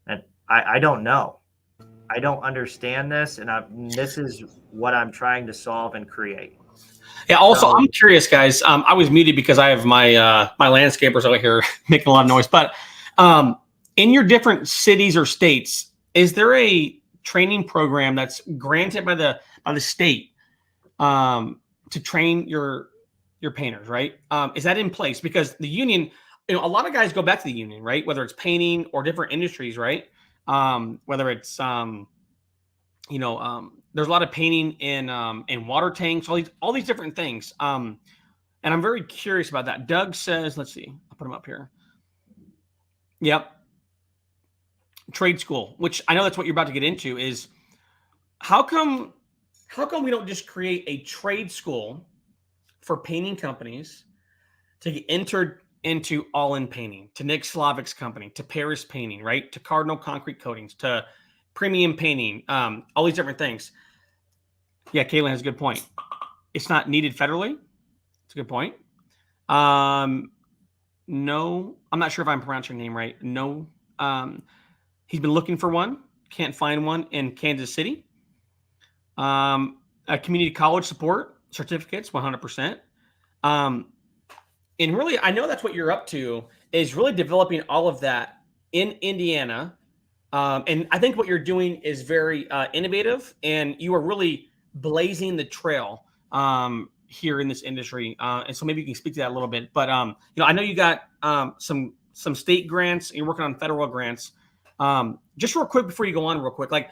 And I don't know. I don't understand this, and this is what I'm trying to solve and create. Yeah. Also, I'm curious, guys. I was muted because I have my my landscapers over here making a lot of noise. But in your different cities or states, is there a training program that's granted by the state to train your painters? Right? Is that in place? Because the union, a lot of guys go back to the union, right? Whether it's painting or different industries, right? Whether it's there's a lot of painting in water tanks, all these different things. And I'm very curious about that. Doug says, let's see, I'll put him up here. Yep. Trade school, which I know that's what you're about to get into, is how come we don't just create a trade school for painting companies to get entered into All In Painting, to Nick Slavic's company, to Paris Painting, right? To Cardinal Concrete Coatings, to Premium Painting, all these different things. Yeah, Caitlin has a good point. It's not needed federally. It's a good point. No, I'm not sure if I'm pronouncing your name right. No, he's been looking for one. Can't find one in Kansas City. A community college support certificates, 100%. And really, I know that's what you're up to, is really developing all of that in Indiana. And I think what you're doing is very innovative, and you are really blazing the trail here in this industry. And so maybe you can speak to that a little bit. But I know you got some state grants, and you're working on federal grants. Just real quick before you go on, real quick, like,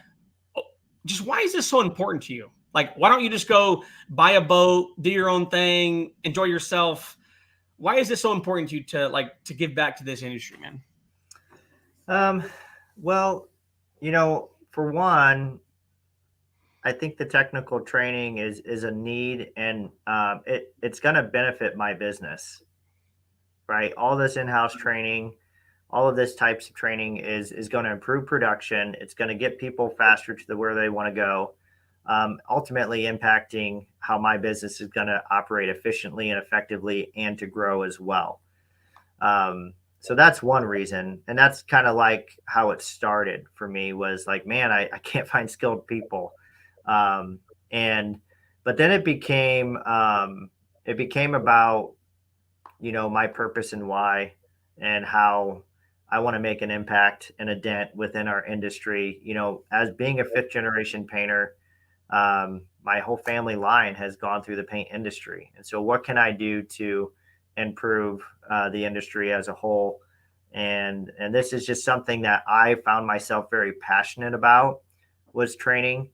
just why is this so important to you? Like, why don't you just go buy a boat, do your own thing, enjoy yourself? Why is this so important to you to give back to this industry, man? Well, for one, I think the technical training is a need, and it's going to benefit my business, right? All this in-house training, all of this types of training is going to improve production. It's going to get people faster to where they want to go, ultimately impacting how my business is going to operate efficiently and effectively and to grow as well. So that's one reason. And that's kind of like how it started for me, was like, man, I can't find skilled people. But then it became about, my purpose and why, and how I want to make an impact and a dent within our industry. As being a fifth generation painter, my whole family line has gone through the paint industry. And so what can I do to improve the industry as a whole? And this is just something that I found myself very passionate about, was training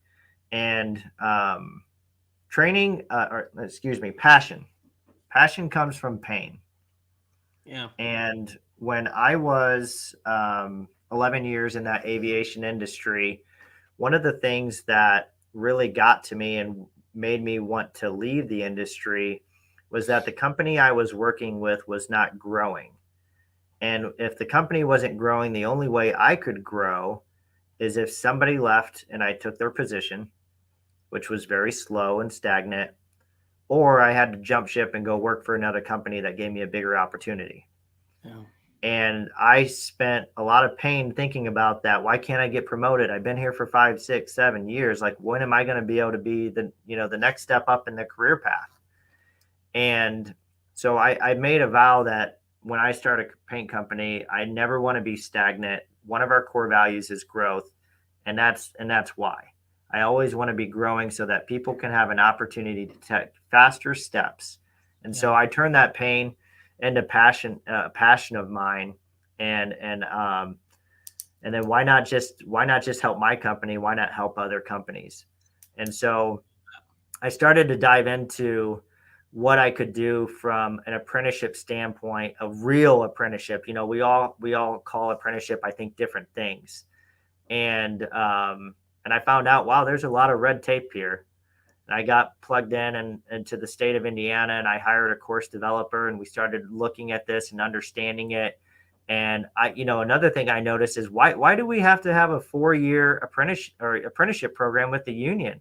and passion. Passion comes from pain. Yeah. And when I was 11 years in that aviation industry, one of the things that really got to me and made me want to leave the industry was that the company I was working with was not growing. And if the company wasn't growing, the only way I could grow is if somebody left and I took their position, which was very slow and stagnant, or I had to jump ship and go work for another company that gave me a bigger opportunity. Yeah. And I spent a lot of pain thinking about that. Why can't I get promoted? I've been here for 5, 6, 7 years. Like, when am I going to be able to be the next step up in the career path? And so I made a vow that when I start a paint company, I never want to be stagnant. One of our core values is growth. And that's why I always want to be growing, so that people can have an opportunity to take faster steps. And so I turned that pain into passion of mine. And then why not just help my company? Why not help other companies? And so I started to dive into what I could do from an apprenticeship standpoint, a real apprenticeship. We all call apprenticeship, I think, different things. And I found out, wow, there's a lot of red tape here. And I got plugged in and into the state of Indiana, and I hired a course developer, and we started looking at this and understanding it. And another thing I noticed is why do we have to have a 4-year apprenticeship program with the union?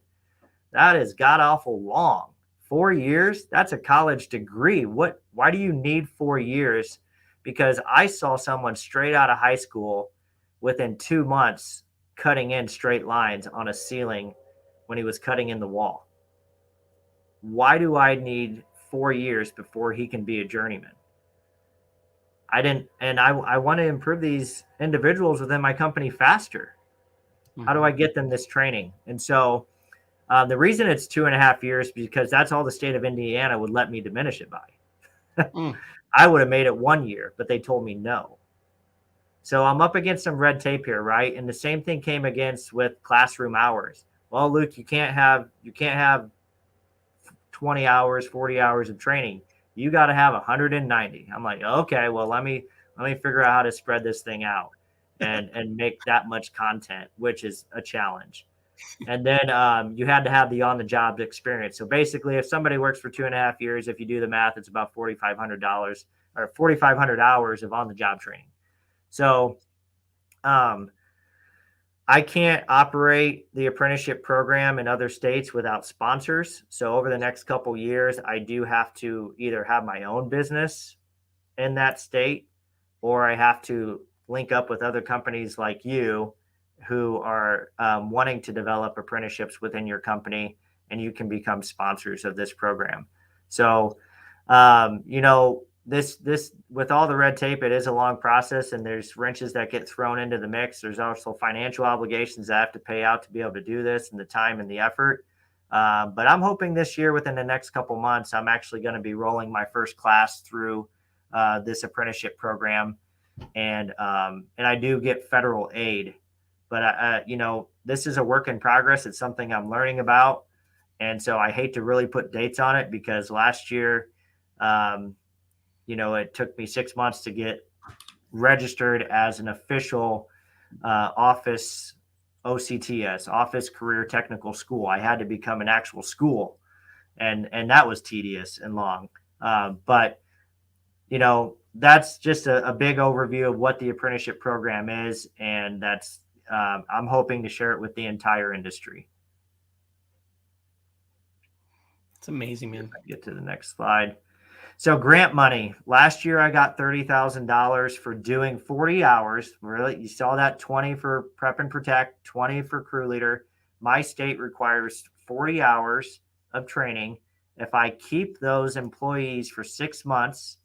That is god awful long. 4 years? That's a college degree. Why do you need 4 years? Because I saw someone straight out of high school within 2 months cutting in straight lines on a ceiling when he was cutting in the wall. Why do I need 4 years before he can be a journeyman? I want to improve these individuals within my company faster. How do I get them this training? And so the reason it's 2.5 years, because that's all the state of Indiana would let me diminish it by. I would have made it 1 year, but they told me no. So I'm up against some red tape here, right? And the same thing came against with classroom hours. Well, Luke, you can't have 20 hours, 40 hours of training. You got to have 190. I'm like, okay, well, let me figure out how to spread this thing out and make that much content, which is a challenge. And then you had to have the on-the-job experience. So basically, if somebody works for 2.5 years, if you do the math, it's about $4,500 or 4,500 hours of on-the-job training. So I can't operate the apprenticeship program in other states without sponsors. So over the next couple years, I do have to either have my own business in that state, or I have to link up with other companies like you who are wanting to develop apprenticeships within your company, and you can become sponsors of this program. So, this with all the red tape, it is a long process, and there's wrenches that get thrown into the mix. There's also financial obligations that I have to pay out to be able to do this, and the time and the effort. But I'm hoping this year, within the next couple months, I'm actually going to be rolling my first class through this apprenticeship program, and I do get federal aid. But this is a work in progress. It's something I'm learning about, and so I hate to really put dates on it, because last year, it took me 6 months to get registered as an official office OCTS, Office Career Technical School. I had to become an actual school, and that was tedious and long. But that's just a big overview of what the apprenticeship program is, and that's I'm hoping to share it with the entire industry. It's amazing, man. Get to the next slide. So grant money. Last year, I got $30,000 for doing 40 hours. Really, you saw that: 20 for prep and protect, 20 for crew leader. My state requires 40 hours of training. If I keep those employees for 6 months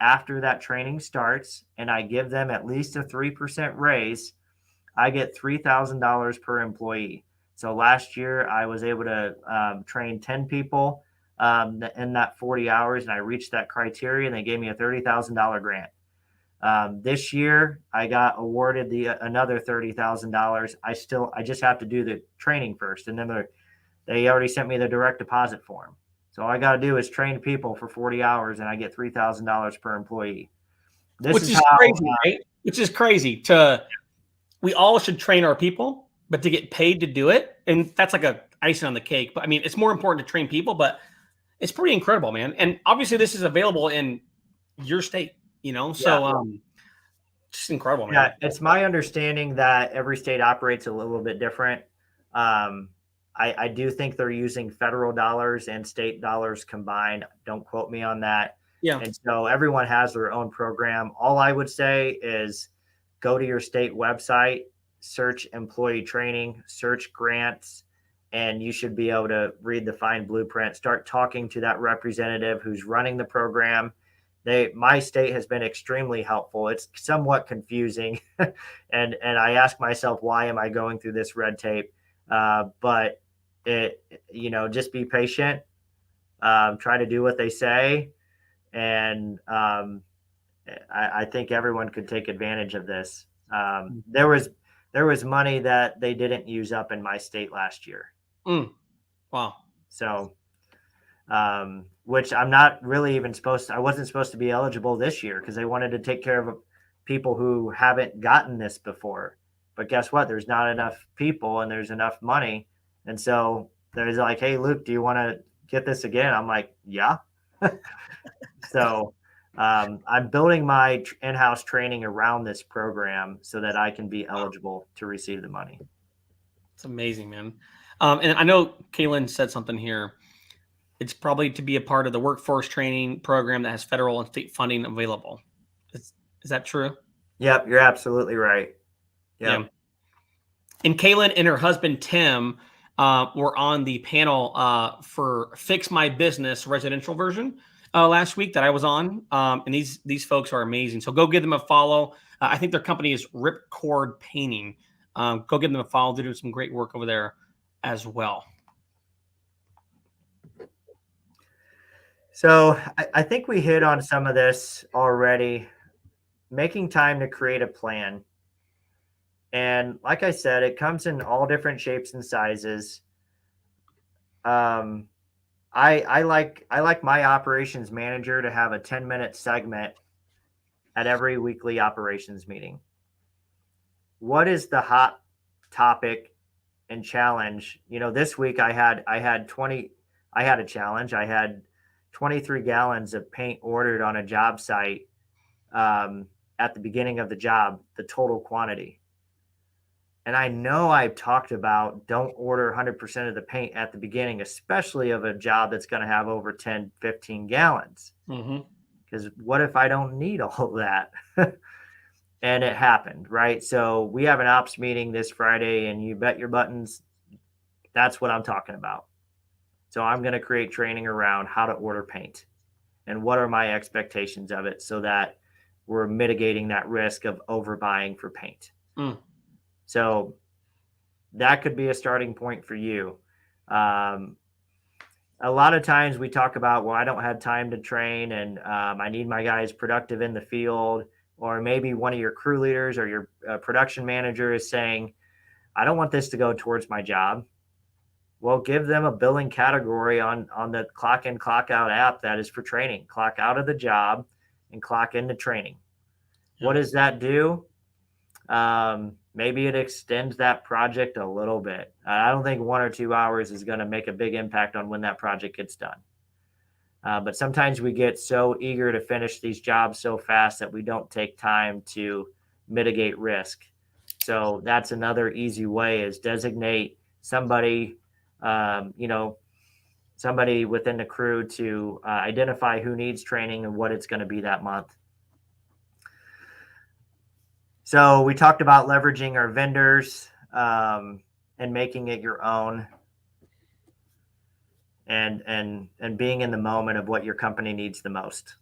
after that training starts, and I give them at least a 3% raise, I get $3,000 per employee. So last year, I was able to train 10 people in that 40 hours, and I reached that criteria, and they gave me a $30,000 grant. This year, I got awarded another $30,000. I just have to do the training first, and then they already sent me the direct deposit form. So all I got to do is train people for 40 hours, and I get $3,000 per employee. Which is crazy, right? Which is crazy. We all should train our people, but to get paid to do it, and that's like a icing on the cake. But I mean, it's more important to train people, but it's pretty incredible, man. And obviously, this is available in your state, so just incredible, man. Yeah, it's my understanding that every state operates a little bit different. I do think they're using federal dollars and state dollars combined. Don't quote me on that. Yeah. And so everyone has their own program. All I would say is go to your state website, search employee training, search grants, and you should be able to read the fine blueprint. Start talking to that representative who's running the program. My state has been extremely helpful. It's somewhat confusing, and I ask myself, why am I going through this red tape? But just be patient. Try to do what they say, and I think everyone could take advantage of this. There was money that they didn't use up in my state last year. Wow. So which I'm not really even I wasn't supposed to be eligible this year because they wanted to take care of people who haven't gotten this before. But guess what? There's not enough people and there's enough money. And so there's like, hey, Luke, do you want to get this again? I'm like, yeah. So I'm building my in-house training around this program so that I can be eligible to receive the money. It's amazing, man. And I know Kaylin said something here. It's probably to be a part of the workforce training program that has federal and state funding available. Is that true? Yep, you're absolutely right. Yep. Yeah. And Kaylin and her husband Tim were on the panel for Fix My Business residential version last week that I was on. And these folks are amazing. So go give them a follow. I think their company is Ripcord Painting. Go give them a follow. They're doing some great work over there as well. So I think we hit on some of this already. Making time to create a plan. And like I said, it comes in all different shapes and sizes. I like my operations manager to have a 10-minute segment at every weekly operations meeting. What is the hot topic and challenge? This week I had a challenge. I had 23 gallons of paint ordered on a job site at the beginning of the job, the total quantity. And I know I've talked about don't order 100% of the paint at the beginning, especially of a job that's going to have over 10, 15 gallons. Because what if I don't need all of that? And it happened, right? So we have an ops meeting this Friday, and you bet your buttons, that's what I'm talking about. So I'm going to create training around how to order paint and what are my expectations of it so that we're mitigating that risk of overbuying for paint. So that could be a starting point for you. A lot of times we talk about, well, I don't have time to train and I need my guys productive in the field. Or maybe one of your crew leaders or your production manager is saying, I don't want this to go towards my job. Well, give them a billing category on the clock in, clock out app that is for training. Clock out of the job and clock into training. What does that do? Maybe it extends that project a little bit. I don't think 1 or 2 hours is going to make a big impact on when that project gets done. But sometimes we get so eager to finish these jobs so fast that we don't take time to mitigate risk. So that's another easy way is designate somebody, somebody within the crew to identify who needs training and what it's going to be that month. So we talked about leveraging our vendors and making it your own and being in the moment of what your company needs the most.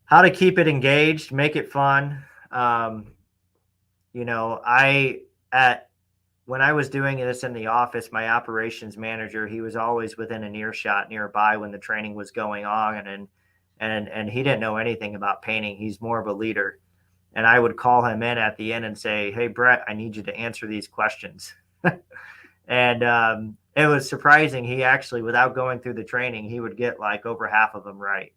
How to keep it engaged, make it fun. When I was doing this in the office, my operations manager, he was always within an earshot nearby when the training was going on, and he didn't know anything about painting. He's more of a leader. And I would call him in at the end and say, hey, Brett, I need you to answer these questions. And it was surprising. He actually, without going through the training, he would get like over half of them right.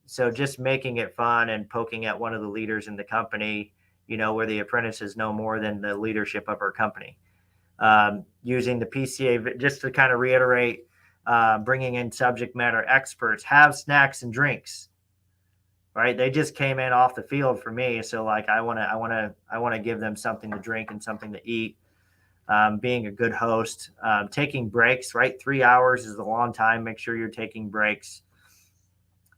So just making it fun and poking at one of the leaders in the company, where the apprentices know more than the leadership of our company. Using the PCA, just to kind of reiterate, bringing in subject matter experts, have snacks and drinks, right? They just came in off the field for me. So like, I want to give them something to drink and something to eat. Being a good host, taking breaks, right? 3 hours is a long time. Make sure you're taking breaks.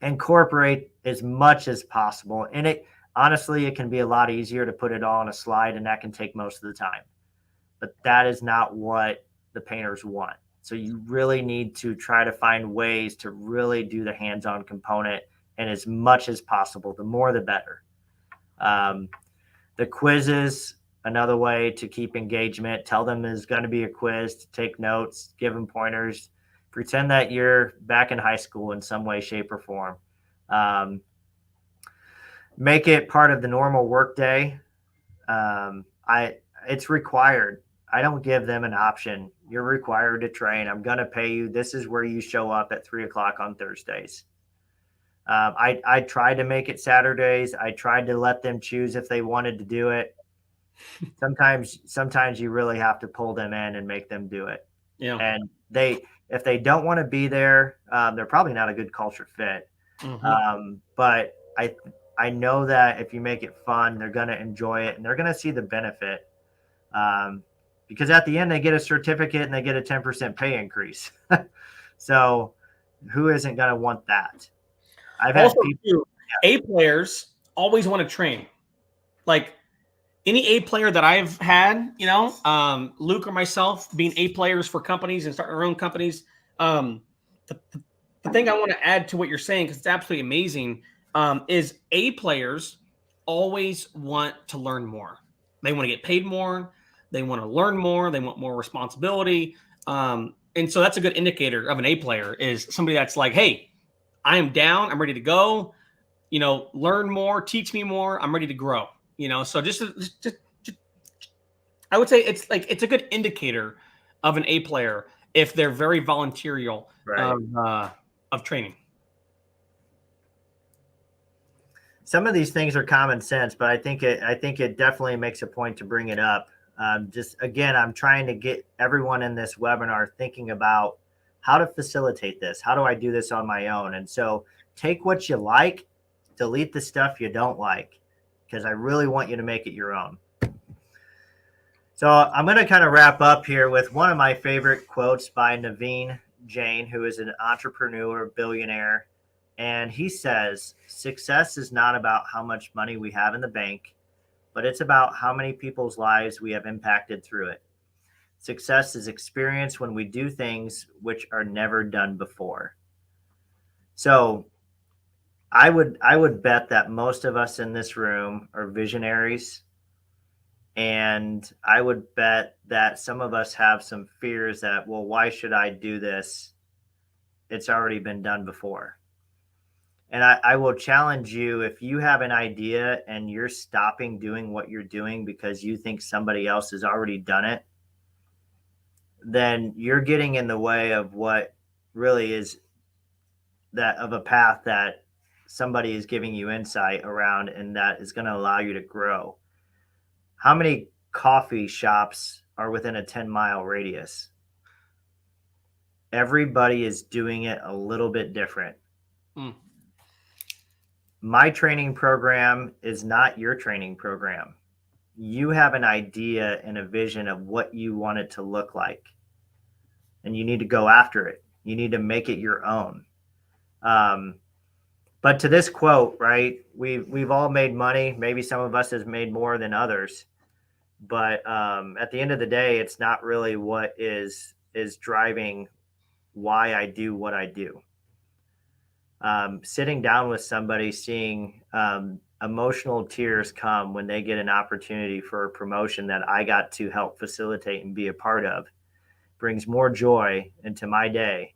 Incorporate as much as possible. And honestly, it can be a lot easier to put it all on a slide, and that can take most of the time. But that is not what the painters want. So you really need to try to find ways to really do the hands-on component, and as much as possible, the more the better. The quizzes, another way to keep engagement. Tell them there's going to be a quiz, to take notes, give them pointers. Pretend that you're back in high school in some way, shape, or form. Make it part of the normal workday. It's required. I don't give them an option. You're required to train. I'm going to pay you. This is where you show up at 3 o'clock on Thursdays. I tried to make it Saturdays. I tried to let them choose if they wanted to do it. Sometimes you really have to pull them in and make them do it. Yeah. And if they don't want to be there, they're probably not a good culture fit. But I know that if you make it fun, they're going to enjoy it and they're going to see the benefit. Because at the end they get a certificate and they get a 10% pay increase. So who isn't going to want that? I've had Also, people. too, A players always want to train. Like any A player that I've had, Luke or myself being A players for companies and starting our own companies. The thing I want to add to what you're saying, because it's absolutely amazing, is A players always want to learn more. They want to get paid more. They want to learn more. They want more responsibility. And so that's a good indicator of an A player is somebody that's like, hey, I am down. I'm ready to go. Learn more, teach me more. I'm ready to grow. So just I would say it's a good indicator of an A player if they're very voluntarial Right. of training. Some of these things are common sense, but I think it definitely makes a point to bring it up. Just again, I'm trying to get everyone in this webinar thinking about how to facilitate this. How do I do this on my own? And so take what you like, delete the stuff you don't like, because I really want you to make it your own. So I'm going to kind of wrap up here with one of my favorite quotes by Naveen Jain, who is an entrepreneur, billionaire. And he says, success is not about how much money we have in the bank, but it's about how many people's lives we have impacted through it. Success is experience when we do things which are never done before. So I would bet that most of us in this room are visionaries. And I would bet that some of us have some fears that, well, why should I do this? It's already been done before. And I will challenge you, if you have an idea and you're stopping doing what you're doing because you think somebody else has already done it, then you're getting in the way of what really is that of a path that somebody is giving you insight around and that is going to allow you to grow. How many coffee shops are within a 10-mile radius? Everybody is doing it a little bit different. My training program is not your training program. You have an idea and a vision of what you want it to look like. And you need to go after it. You need to make it your own. But to this quote, right, we've all made money. Maybe some of us has made more than others. But at the end of the day, it's not really what is driving why I do what I do. Sitting down with somebody, seeing emotional tears come when they get an opportunity for a promotion that I got to help facilitate and be a part of brings more joy into my day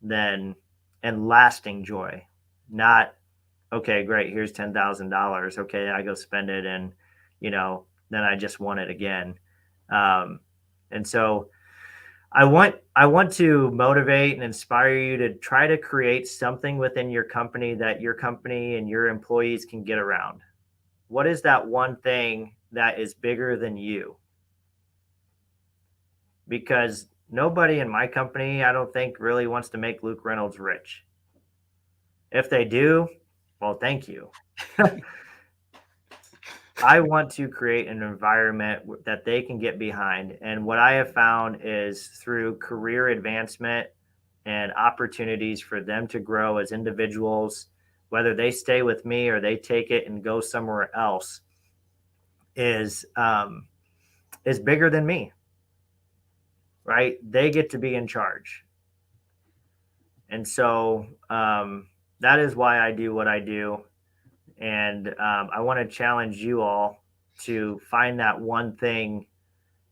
and lasting joy. Not, okay, great, here's $10,000. Okay, I go spend it and, then I just want it again. And so I want to motivate and inspire you to try to create something within your company that your company and your employees can get around. What is that one thing that is bigger than you? Because nobody in my company, I don't think, really wants to make Luke Reynolds rich. If they do, well, thank you. I want to create an environment that they can get behind. And what I have found is through career advancement and opportunities for them to grow as individuals, whether they stay with me or they take it and go somewhere else, is bigger than me, right? They get to be in charge. And so that is why I do what I do. And I want to challenge you all to find that one thing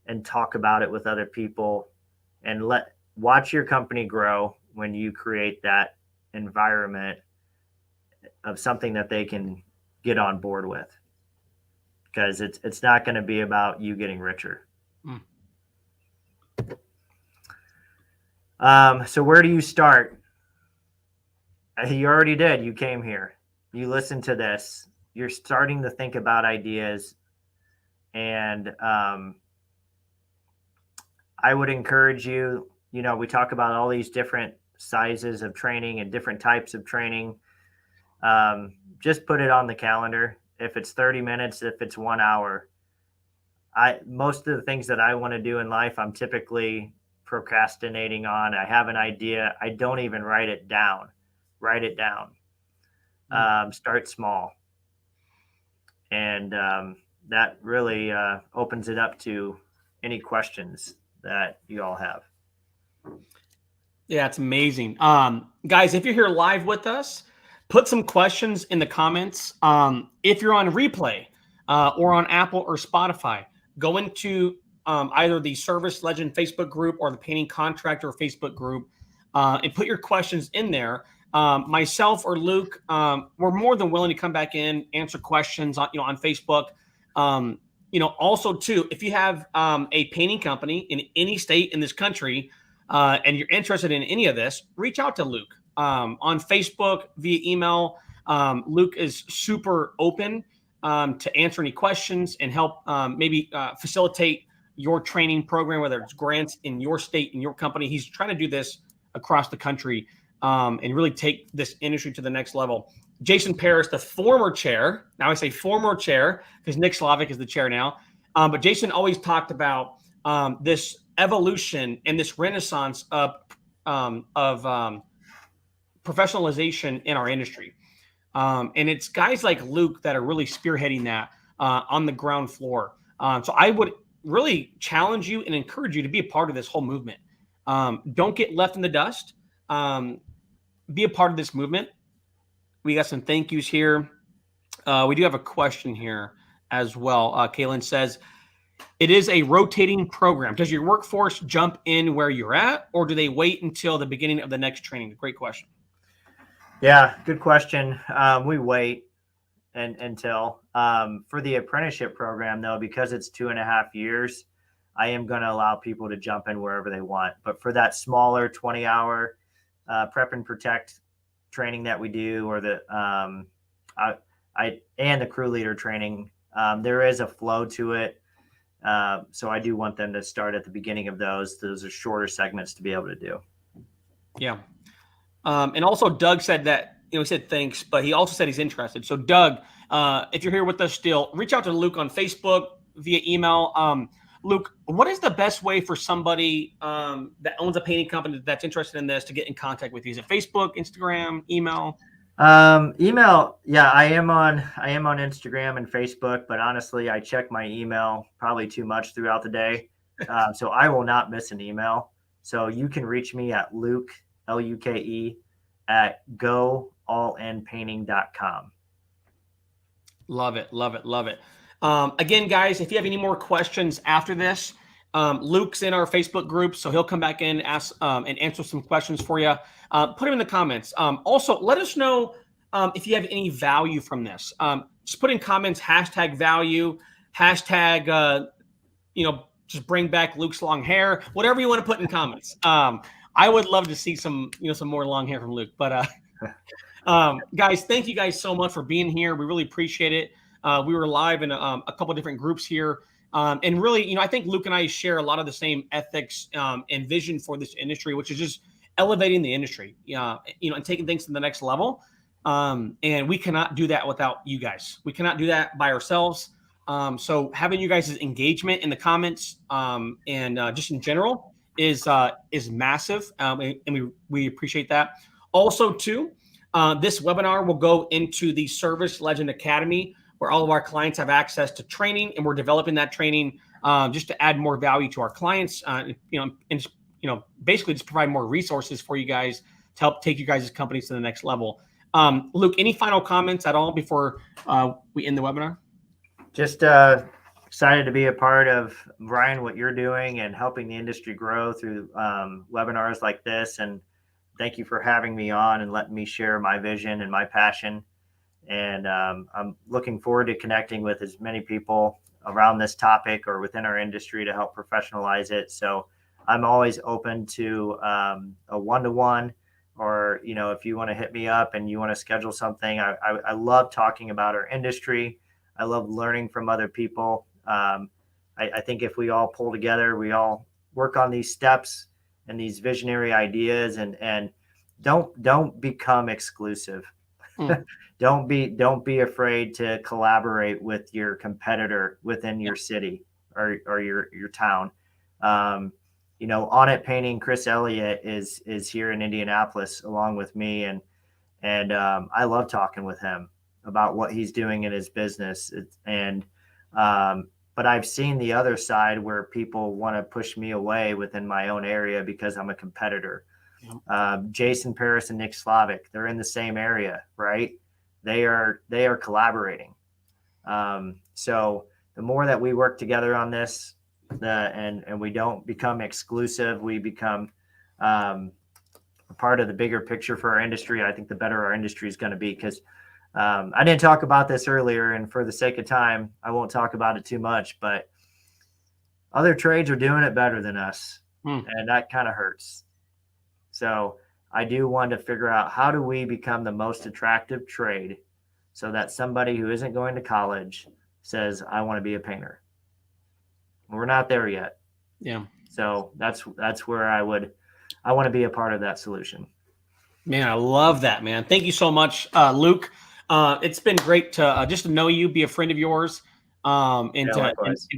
and talk about it with other people and watch your company grow when you create that environment of something that they can get on board with. Because it's not going to be about you getting richer. So where do you start? You already did. You came here. You listened to this. You're starting to think about ideas. And I would encourage you, we talk about all these different sizes of training and different types of training. Just put it on the calendar. If it's 30 minutes, if it's 1 hour, most of the things that I want to do in life, I'm typically procrastinating on. I have an idea. I don't even write it down. Write it down. Start small. And that really opens it up to any questions that you all have. Yeah, it's amazing. Guys, if you're here live with us, put some questions in the comments. If you're on replay or on Apple or Spotify, go into either the Service Legend Facebook group or the Painting Contractor Facebook group and put your questions in there. Myself or Luke, we're more than willing to come back in, answer questions on Facebook. Also too, if you have a painting company in any state in this country and you're interested in any of this, reach out to Luke on Facebook via email. Luke is super open to answer any questions and help maybe facilitate your training program, whether it's grants in your state, in your company. He's trying to do this across the country and really take this industry to the next level. Jason Paris, the former chair, now I say former chair because Nick Slavic is the chair now, but Jason always talked about this evolution and this renaissance of professionalization in our industry. And it's guys like Luke that are really spearheading that on the ground floor. So I would really challenge you and encourage you to be a part of this whole movement. Don't get left in the dust. Be a part of this movement. We got some thank yous here. We do have a question here as well. Kaylin says, it is a rotating program. Does your workforce jump in where you're at, or do they wait until the beginning of the next training? Great question. Yeah, good question. We wait until for the apprenticeship program, though, because it's 2.5 years, I am going to allow people to jump in wherever they want. But for that smaller 20-hour prep and protect training that we do, or the and the crew leader training, there is a flow to it. So I do want them to start at the beginning of those. Those are shorter segments to be able to do. Yeah. And also Doug said that, he said thanks, but he also said he's interested. So Doug, if you're here with us still, reach out to Luke on Facebook via email. Luke, what is the best way for somebody that owns a painting company that's interested in this to get in contact with you? Is it Facebook, Instagram, email? Email. Yeah, I am on Instagram and Facebook, but honestly, I check my email probably too much throughout the day. So I will not miss an email. So you can reach me at Luke, Luke, at goallinpainting.com. Love it. Love it. Love it. Again, guys, if you have any more questions after this, Luke's in our Facebook group, so he'll come back in, ask and answer some questions for you. Put them in the comments. Also, let us know if you have any value from this. Just put in comments, #value, hashtag, just bring back Luke's long hair, whatever you want to put in comments. I would love to see some more long hair from Luke. But guys, thank you guys so much for being here. We really appreciate it. We were live in a couple different groups here. And really, I think Luke and I share a lot of the same ethics and vision for this industry, which is just elevating the industry, and taking things to the next level. And we cannot do that without you guys. We cannot do that by ourselves. So having you guys' engagement in the comments and just in general is massive. And we appreciate that. Also, too, this webinar will go into the Service Legend Academy, where all of our clients have access to training, and we're developing that training just to add more value to our clients, and basically just provide more resources for you guys to help take you guys' companies to the next level. Luke, any final comments at all before we end the webinar? Just excited to be a part of, Brian, what you're doing and helping the industry grow through webinars like this. And thank you for having me on and letting me share my vision and my passion. And I'm looking forward to connecting with as many people around this topic or within our industry to help professionalize it. So I'm always open to a one-to-one, or, if you want to hit me up and you want to schedule something. I love talking about our industry. I love learning from other people. I think if we all pull together, we all work on these steps and these visionary ideas, and don't become exclusive. Don't be afraid to collaborate with your competitor within your city or your town. On it painting, Chris Elliott is here in Indianapolis along with me, and I love talking with him about what he's doing in his business. But I've seen the other side where people want to push me away within my own area because I'm a competitor. Jason Paris and Nick Slavic, they're in the same area, right? They are collaborating. So the more that we work together on this, and we don't become exclusive, we become a part of the bigger picture for our industry. I think the better our industry is going to be, because I didn't talk about this earlier, and for the sake of time, I won't talk about it too much, but other trades are doing it better than us, and that kind of hurts. So I do want to figure out, how do we become the most attractive trade so that somebody who isn't going to college says, I want to be a painter. We're not there yet. Yeah. So that's where I want to be a part of that solution. Man, I love that, man. Thank you so much, Luke. It's been great to just to know you, be a friend of yours, and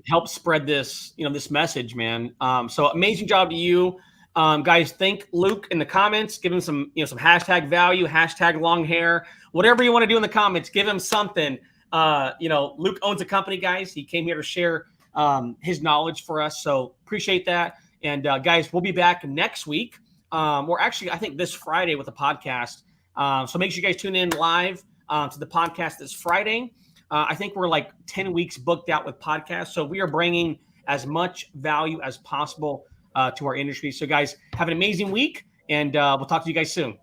help spread this, this message, man. So amazing job to you. Guys, thank Luke in the comments. Give him some, some hashtag value, hashtag long hair, whatever you want to do in the comments. Give him something. Luke owns a company, guys. He came here to share his knowledge for us. So appreciate that. And guys, we'll be back next week. Or actually, I think this Friday with a podcast. So make sure you guys tune in live to the podcast this Friday. I think we're like 10 weeks booked out with podcasts. So we are bringing as much value as possible to our industry. So guys, have an amazing week, and we'll talk to you guys soon.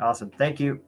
Awesome. Thank you.